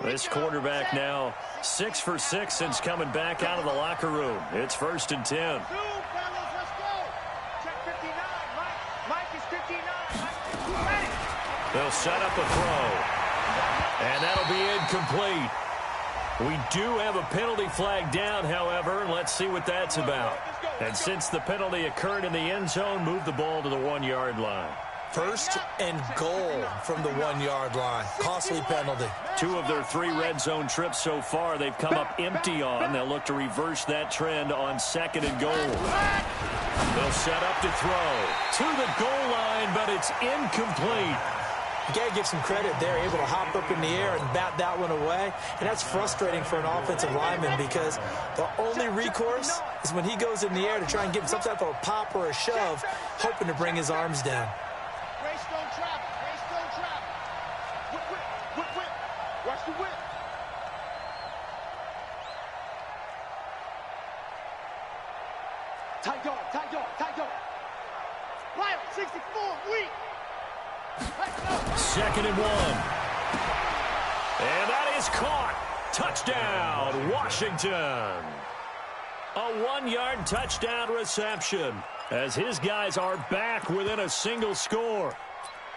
Speaker 4: This quarterback now 6 for 6 since coming back out of the locker room. It's 1st and 10. They'll set up a throw. And that'll be incomplete. We do have a penalty flag down, however. Let's see what that's about. And since the penalty occurred in the end zone, move the ball to the 1-yard line.
Speaker 7: 1st and goal from the 1-yard line. Costly penalty.
Speaker 4: 2 of their 3 red zone trips so far, they've come up empty on. They'll look to reverse that trend on 2nd and goal. They'll set up to throw to the goal line, but it's incomplete.
Speaker 7: You got to give some credit. They're able to hop up in the air and bat that one away. And that's frustrating for an offensive lineman, because the only recourse is when he goes in the air to try and get some type of a pop or a shove, hoping to bring his arms down.
Speaker 6: Greystone travel. Greystone travel. Whip, whip, whip, whip. Watch the whip. Tight dog, tight dog, tight dog. Riley, 64, weak.
Speaker 4: 2nd and 1. And that is caught. Touchdown, Washington. A 1-yard touchdown reception as his guys are back within a single score.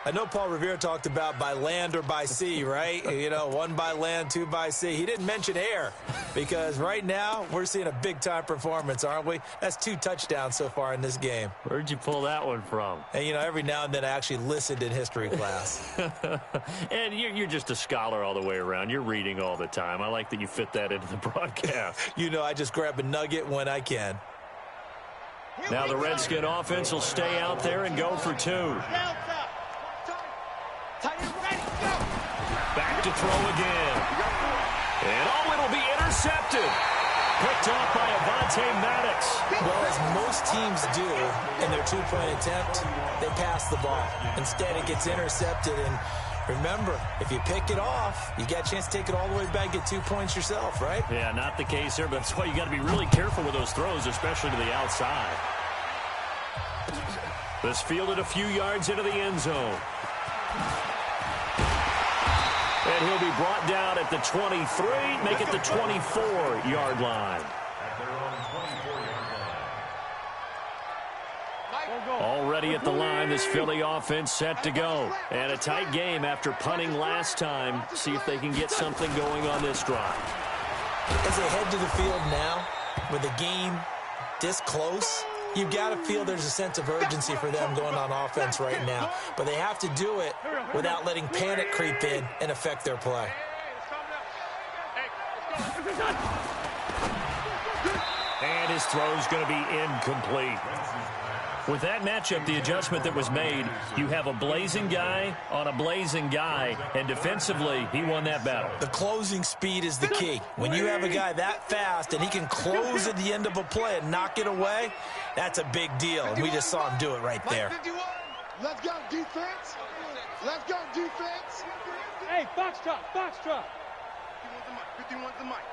Speaker 7: I know Paul Revere talked about by land or by sea, right? You know, 1 by land, 2 by sea. He didn't mention air, because right now we're seeing a big-time performance, aren't we? That's 2 touchdowns so far in this game.
Speaker 4: Where'd you pull that one from?
Speaker 7: And, you know, every now and then I actually listened in history class.
Speaker 4: And you're just a scholar all the way around. You're reading all the time. I like that you fit that into the broadcast.
Speaker 7: You know, I just grab a nugget when I can.
Speaker 4: Now the Redskin offense will stay out there and go for 2. Back to throw again. And it'll be intercepted. Picked off by Avonte Maddox.
Speaker 7: Well, as most teams do in their 2-point attempt, they pass the ball. Instead, it gets intercepted. And remember, if you pick it off, you got a chance to take it all the way back, get 2 points yourself, right?
Speaker 4: Yeah, not the case here, but that's why you got to be really careful with those throws, especially to the outside. This fielded a few yards into the end zone. And he'll be brought down at the 23, make it the 24-yard line.
Speaker 5: At their own 24-yard line.
Speaker 4: Already at the line, this Philly offense set to go. And a tight game after punting last time. See if they can get something going on this drive.
Speaker 7: As they head to the field now, with the game this close, You've got to feel there's a sense of urgency for them going on offense right now. But they have to do it without letting panic creep in and affect their play.
Speaker 4: And his throw's going to be incomplete. With that matchup, the adjustment that was made, you have a blazing guy on a blazing guy, and defensively, he won that battle.
Speaker 7: The closing speed is the key. When you have a guy that fast and he can close at the end of a play and knock it away, that's a big deal. And we just saw him do it right there.
Speaker 6: Let's go, defense. Let's go, defense.
Speaker 2: Hey, foxtrot, foxtrot.
Speaker 6: 51's the mic.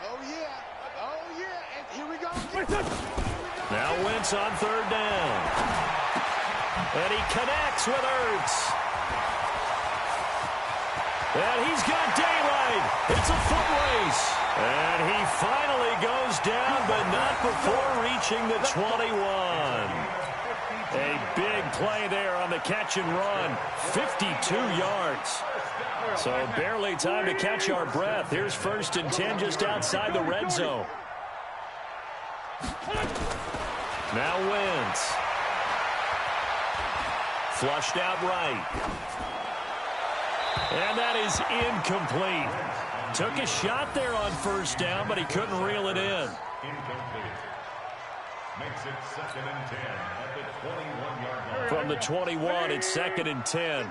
Speaker 6: Oh, yeah. Oh, yeah. And here we go.
Speaker 4: Now Wentz on third down. And he connects with Ertz. And he's got daylight. It's a foot race. And he finally goes down, but not before reaching the 21. A big play there on the catch and run. 52 yards. So barely time to catch our breath. Here's 1st and 10 just outside the red zone. Now Wentz. Flushed out right. And that is incomplete. Took a shot there on 1st down, but he couldn't reel it in.
Speaker 5: Incomplete. Makes it 2nd and 10 at the 21-yard line.
Speaker 4: From the 21, it's 2nd and 10.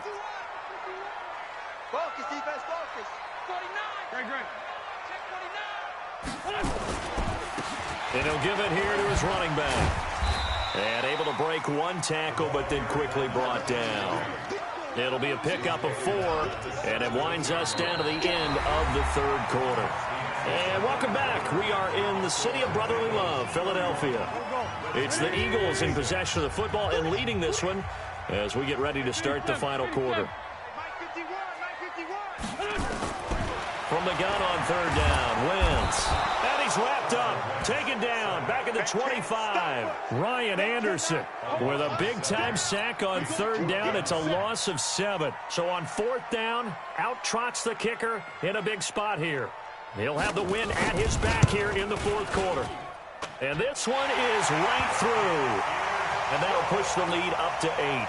Speaker 6: Focus, defense, focus.
Speaker 2: 49. Great.
Speaker 6: Check 49.
Speaker 4: And he'll give it here to his running back. And able to break one tackle, but then quickly brought down. It'll be a pickup of 4, and it winds us down to the end of the 3rd quarter. And welcome back. We are in the city of brotherly love, Philadelphia. It's the Eagles in possession of the football and leading this one as we get ready to start the final quarter. From the gun on 3rd down, Wentz. And he's wrapped up, taken down, back at the 25. Ryan Anderson with a big-time sack on 3rd down. It's a loss of 7. So on 4th down, out trots the kicker in a big spot here. He'll have the win at his back here in the 4th quarter. And this one is right through. And that'll push the lead up to 8.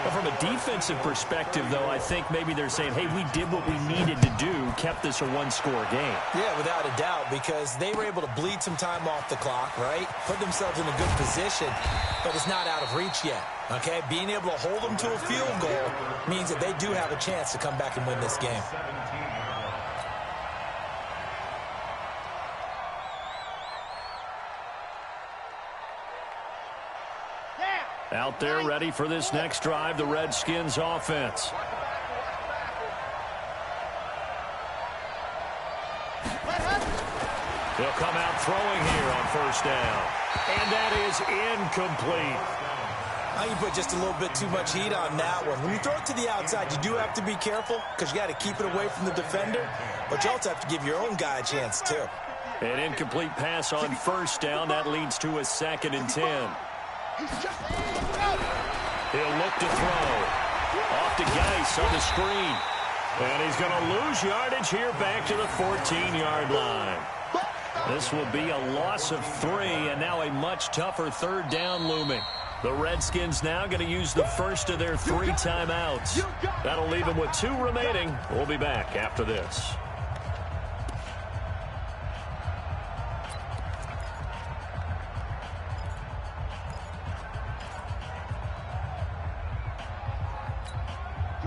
Speaker 4: But from a defensive perspective, though, I think maybe they're saying, hey, we did what we needed to do, kept this a one-score game.
Speaker 7: Yeah, without a doubt, because they were able to bleed some time off the clock, right? Put themselves in a good position, but it's not out of reach yet, okay? Being able to hold them to a field goal means that they do have a chance to come back and win this game.
Speaker 4: Out there ready for this next drive, the Redskins offense. He'll come out throwing here on 1st down. And that is incomplete.
Speaker 7: Now you put just a little bit too much heat on that one. When you throw it to the outside, you do have to be careful because you got to keep it away from the defender, but you also have to give your own guy a chance too.
Speaker 4: An incomplete pass on 1st down. That leads to a 2nd and 10. He'll look to throw. Off to Geis on the screen. And he's going to lose yardage here back to the 14-yard line. This will be a loss of 3, and now a much tougher 3rd down looming. The Redskins now going to use the first of their 3 timeouts. That'll leave them with 2 remaining. We'll be back after this.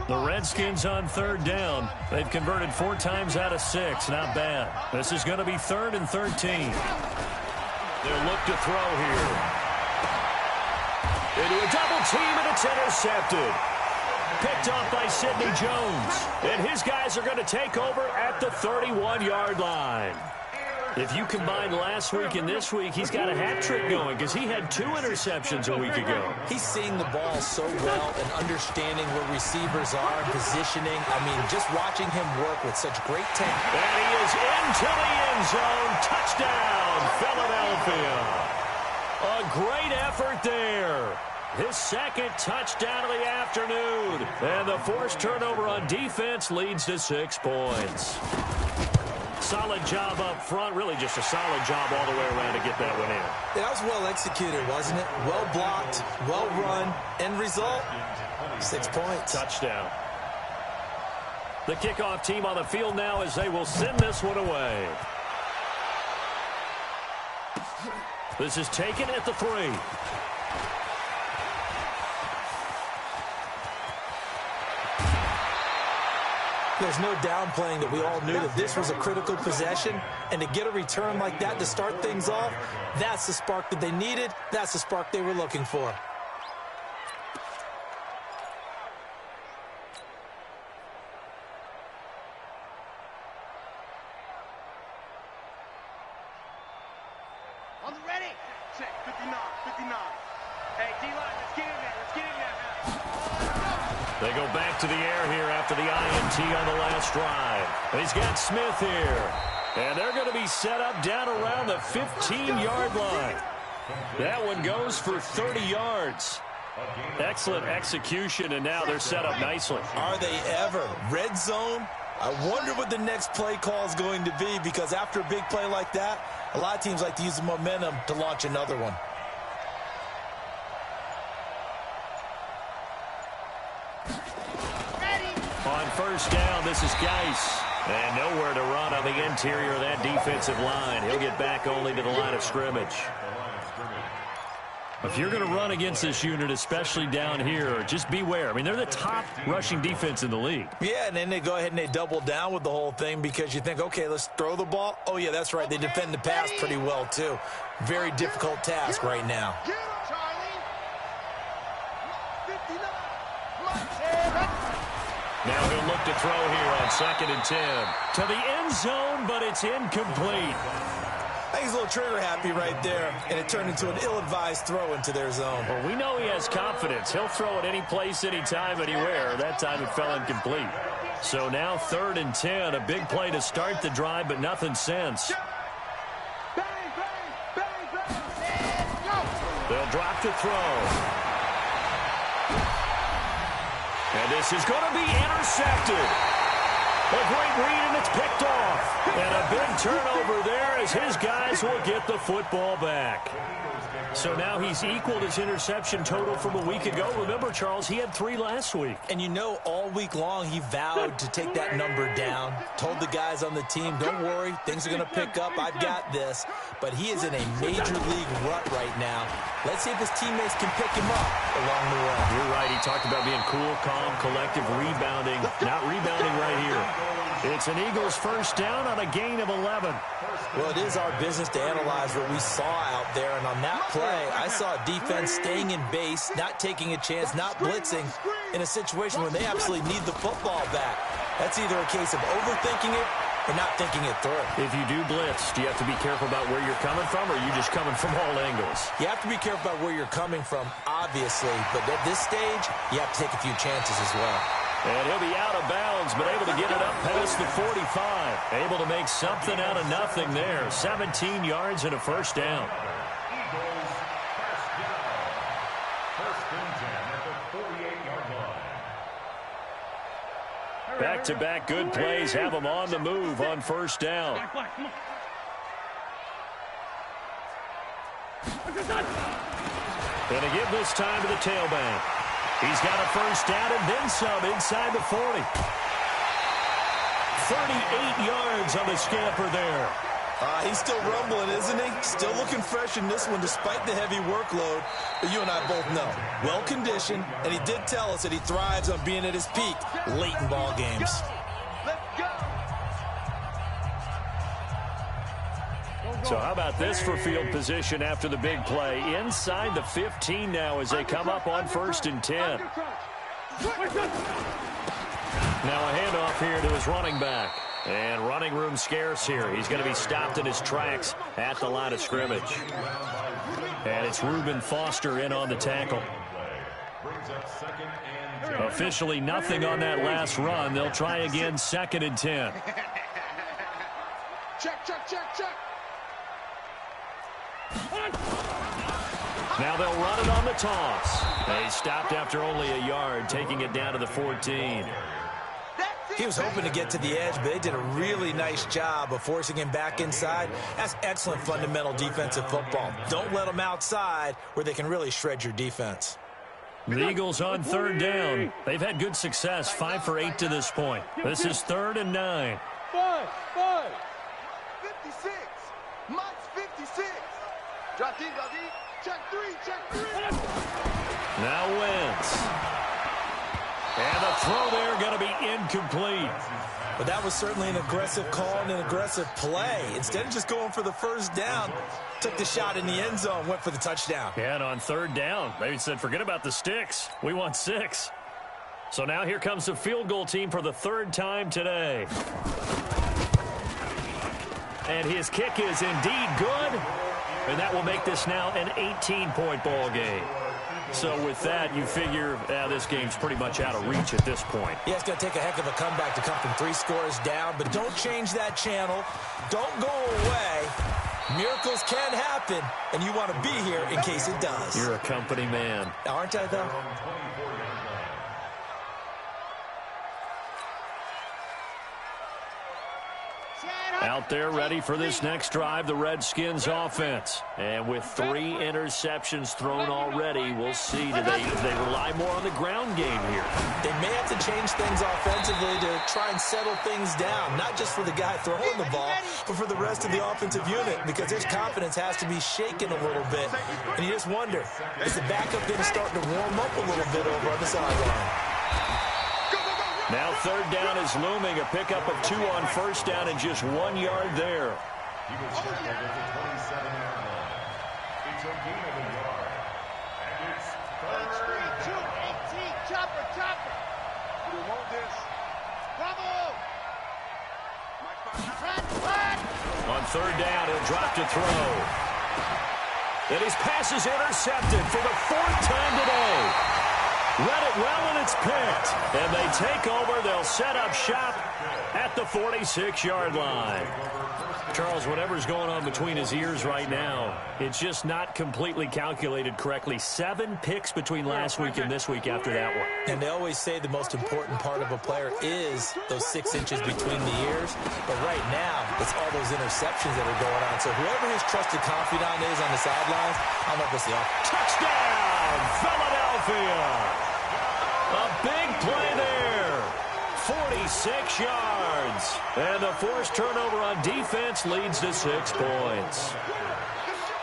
Speaker 4: The Redskins on 3rd down. They've converted 4 times out of 6. Not bad. This is going to be 3rd and 13. They'll look to throw here. Into a double team, and it's intercepted. Picked off by Sidney Jones. And his guys are going to take over at the 31-yard line. If you combine last week and this week, he's got a hat trick going because he had 2 interceptions a week ago.
Speaker 7: He's seeing the ball so well and understanding where receivers are and positioning. I mean, just watching him work with such great talent.
Speaker 4: And he is into the end zone. Touchdown, Philadelphia. A great effort there. His 2nd touchdown of the afternoon. And the forced turnover on defense leads to 6 points. Solid job up front, really just a solid job all the way around to get that one in.
Speaker 7: That was well executed, wasn't it? Well blocked, well run. End result, 6 points.
Speaker 4: Touchdown. The kickoff team on the field now as they will send this one away. This is taken at the 3.
Speaker 7: There's no downplaying that we all knew that this was a critical possession, and to get a return like that to start things off, that's the spark that they needed. That's the spark they were looking for.
Speaker 6: On the ready.
Speaker 2: Check, 59. Hey, D-line, let's get in there. Let's get in there now.
Speaker 4: They go back to the air here after the INT on the last drive. And he's got Smith here. And they're going to be set up down around the 15-yard line. That one goes for 30 yards. Excellent execution, and now they're set up nicely.
Speaker 7: Are they ever? Red zone? I wonder what the next play call is going to be, because after a big play like that, a lot of teams like to use the momentum to launch another one.
Speaker 4: On first down, this is Geis. And nowhere to run on the interior of that defensive line. He'll get back only to the line of scrimmage. If you're going to run against this unit, especially down here, just beware. I mean, they're the top rushing defense in the league.
Speaker 7: Yeah, and then they go ahead and they double down with the whole thing because you think, okay, let's throw the ball. Oh, yeah, that's right. They defend the pass pretty well, too. Very difficult task right now.
Speaker 6: Get him, Charlie. 59.
Speaker 4: Now he'll look to throw here on 2nd and 10. To the end zone, but it's incomplete.
Speaker 7: I think he's a little trigger happy right there, and it turned into an ill-advised throw into their zone.
Speaker 4: Well, we know he has confidence. He'll throw it any place, anytime, anywhere. That time it fell incomplete. So now 3rd and 10, a big play to start the drive, but nothing since.
Speaker 2: Bang, bang, bang, bang.
Speaker 4: They'll drop to throw. And this is going to be intercepted. A great read, and it's picked off. And a big turnover there as his guys will get the football back. So now he's equaled his interception total from a week ago. Remember, Charles, he had 3 last week.
Speaker 7: And you know, all week long he vowed to take that number down. Told the guys on the team, don't worry, things are going to pick up. I've got this. But he is in a major league rut right now. Let's see if his teammates can pick him up along the way.
Speaker 4: You're right. He talked about being cool, calm, collective, rebounding. Not rebounding right here. It's an Eagles first down on a gain of 11.
Speaker 7: Well, it is our business to analyze what we saw out there. And on that play, I saw a defense staying in base, not taking a chance, not blitzing in a situation where they absolutely need the football back. That's either a case of overthinking it or not thinking it through.
Speaker 4: If you do blitz, do you have to be careful about where you're coming from, or are you just coming from all angles?
Speaker 7: You have to be careful about where you're coming from, obviously. But at this stage, you have to take a few chances as well.
Speaker 4: And he'll be out of bounds, but able to get it up past the 45. Able to make something out of nothing there. 17 yards and a first down.
Speaker 5: Eagles first down. 1st and 10 at the 48-yard line.
Speaker 4: Back-to-back good plays have them on the move on first down. Going to give this time to the tailback. He's got a first down and then some inside the 40. 38 yards on the scamper there.
Speaker 7: He's still rumbling, isn't he? Still looking fresh in this one despite the heavy workload. But you and I both know, well-conditioned, and he did tell us that he thrives on being at his peak late in ball games.
Speaker 4: So how about this for field position after the big play? Inside the 15 now as they come up on 1st and 10. Now a handoff here to his running back. And running room scarce here. He's going to be stopped in his tracks at the line of scrimmage. And it's Reuben Foster in on the tackle. Officially nothing on that last run. They'll try again 2nd and 10.
Speaker 6: Check, check, check, check.
Speaker 4: Now they'll run it on the toss. They stopped after only a yard, taking it down to the 14.
Speaker 6: That's
Speaker 7: He was hoping to get to the edge, but they did a really nice job of forcing him back inside. That's excellent fundamental defensive football. Don't let them outside where they can really shred your defense.
Speaker 4: The Eagles on third down. They've had good success, 5 for 8 to this point. This is 3rd and 9.
Speaker 6: 5. 56. Mike's 56. Drop deep. Check 3.
Speaker 4: Now Wentz. And the throw there going to be incomplete.
Speaker 7: But that was certainly an aggressive call and an aggressive play. Instead of just going for the first down, took the shot in the end zone, went for the touchdown.
Speaker 4: Yeah, and on third down, they said, forget about the sticks. We want 6. So now here comes the field goal team for the 3rd time today. And his kick is indeed good. And that will make this now an 18-point ball game. So with that, you figure this game's pretty much out of reach at this point.
Speaker 7: Yeah, it's going to take a heck of a comeback to come from 3 scores down, but don't change that channel. Don't go away. Miracles can happen, and you want to be here in case it does.
Speaker 4: You're a company man.
Speaker 7: Aren't I, though?
Speaker 4: Out there ready for this next drive, the Redskins offense. And with 3 interceptions thrown already, we'll see, do they rely more on the ground game here?
Speaker 7: They may have to change things offensively to try and settle things down, not just for the guy throwing the ball, but for the rest of the offensive unit, because his confidence has to be shaken a little bit. And you just wonder, is the backup going to start to warm up a little bit over on the sideline?
Speaker 4: Now 3rd down is looming. A pickup of 2 on 1st down and just 1 yard there.
Speaker 5: Eagles over the 27-yard line. It's a gain of a yard. And it's 3rd down.
Speaker 6: 18. Chopper. We want this. Bravo.
Speaker 4: On 3rd down, he'll drop to throw. And his pass is intercepted for the 4th time today. Read it well, and it's picked. And they take over. They'll set up shop at the 46-yard line. Charles, whatever's going on between his ears right now, it's just not completely calculated correctly. 7 picks between last week and this week after that one.
Speaker 7: And they always say the most important part of a player is those 6 inches between the ears. But right now, it's all those interceptions that are going on. So whoever his trusted confidant is on the sidelines, I'll never see off.
Speaker 4: Touchdown, Philadelphia! A big play there. 46 yards. And the forced turnover on defense leads to 6 points.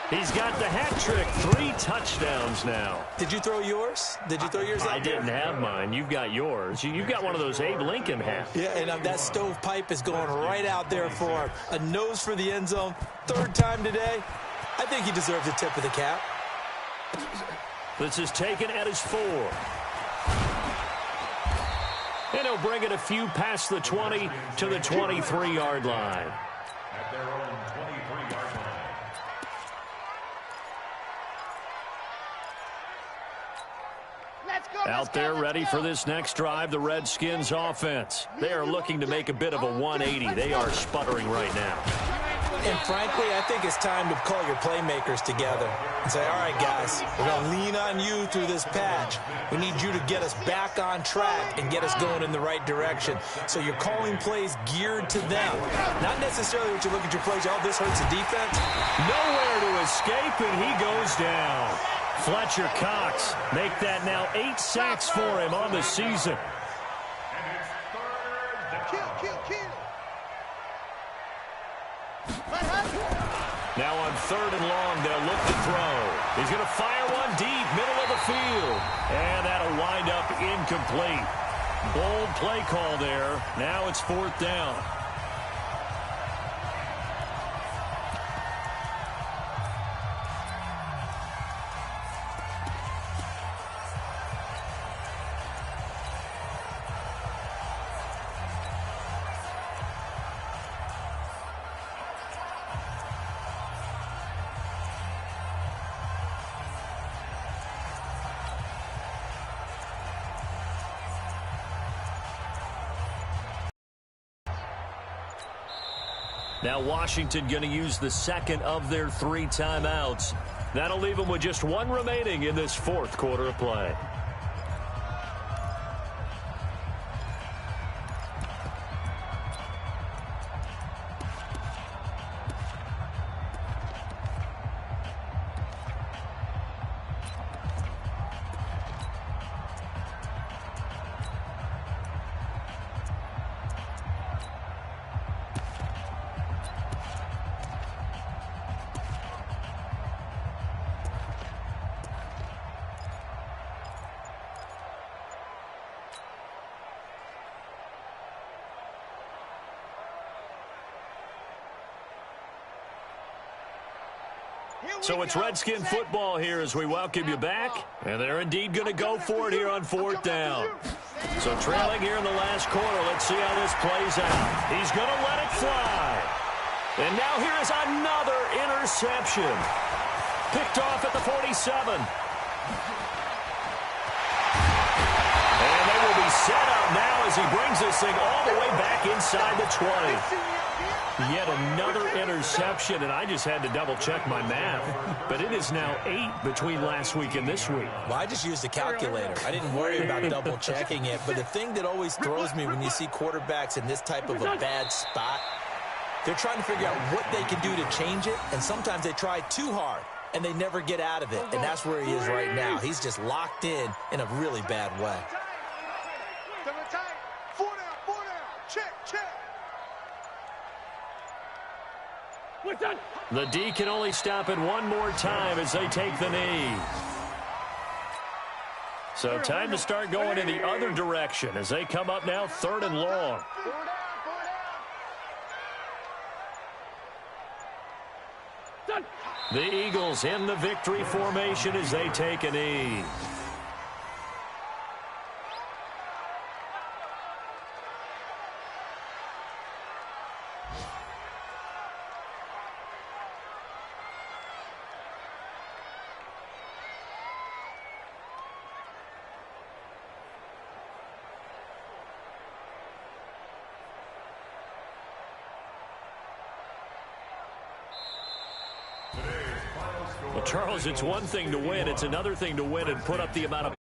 Speaker 4: He's got the hat trick, 3 touchdowns now.
Speaker 7: Did you throw yours? Did you throw yours out?
Speaker 4: I didn't have mine. You've got yours. You've got one of those Abe Lincoln hats.
Speaker 7: Yeah, and that stovepipe is going right out there for him. A nose for the end zone. 3rd time today. I think he deserves a tip of the cap.
Speaker 4: This is taken at his 4. And he'll bring it a few past the 20 to the 23-yard line.
Speaker 5: At their own 23-yard line.
Speaker 4: Out there ready for this next drive, the Redskins offense. They are looking to make a bit of a 180. They are sputtering right now.
Speaker 7: And frankly, I think it's time to call your playmakers together and say, all right, guys, we're going to lean on you through this patch. We need you to get us back on track and get us going in the right direction. So you're calling plays geared to them. Not necessarily what you look at your plays, oh, this hurts the defense.
Speaker 4: Nowhere to escape, and he goes down. Fletcher Cox make that now 8 sacks for him on the season.
Speaker 5: And it's 3rd down.
Speaker 6: Kill.
Speaker 4: Now on 3rd and long, they'll look to throw. He's going to fire one deep, middle of the field. And that'll wind up incomplete. Bold play call there. Now it's 4th down. Now Washington going to use the 2nd of their 3 timeouts. That'll leave them with just 1 remaining in this 4th quarter of play. So it's Redskin football here as we welcome you back. And they're indeed going to go for it here on 4th down. So trailing here in the last quarter. Let's see how this plays out. He's going to let it fly. And now here is another interception. Picked off at the 47. And they will be set up now as he brings this thing all the way back inside the 20. Yet another interception, and I just had to double-check my math. But it is now 8 between last week and this week.
Speaker 7: Well, I just used a calculator. I didn't worry about double-checking it. But the thing that always throws me when you see quarterbacks in this type of a bad spot, they're trying to figure out what they can do to change it, and sometimes they try too hard, and they never get out of it. And that's where he is right now. He's just locked in a really bad way.
Speaker 4: The D can only stop it one more time as they take the knee. So time to start going in the other direction as they come up now 3rd and long. The Eagles in the victory formation as they take a knee. Well, Charles, it's one thing to win. It's another thing to win and put up the amount of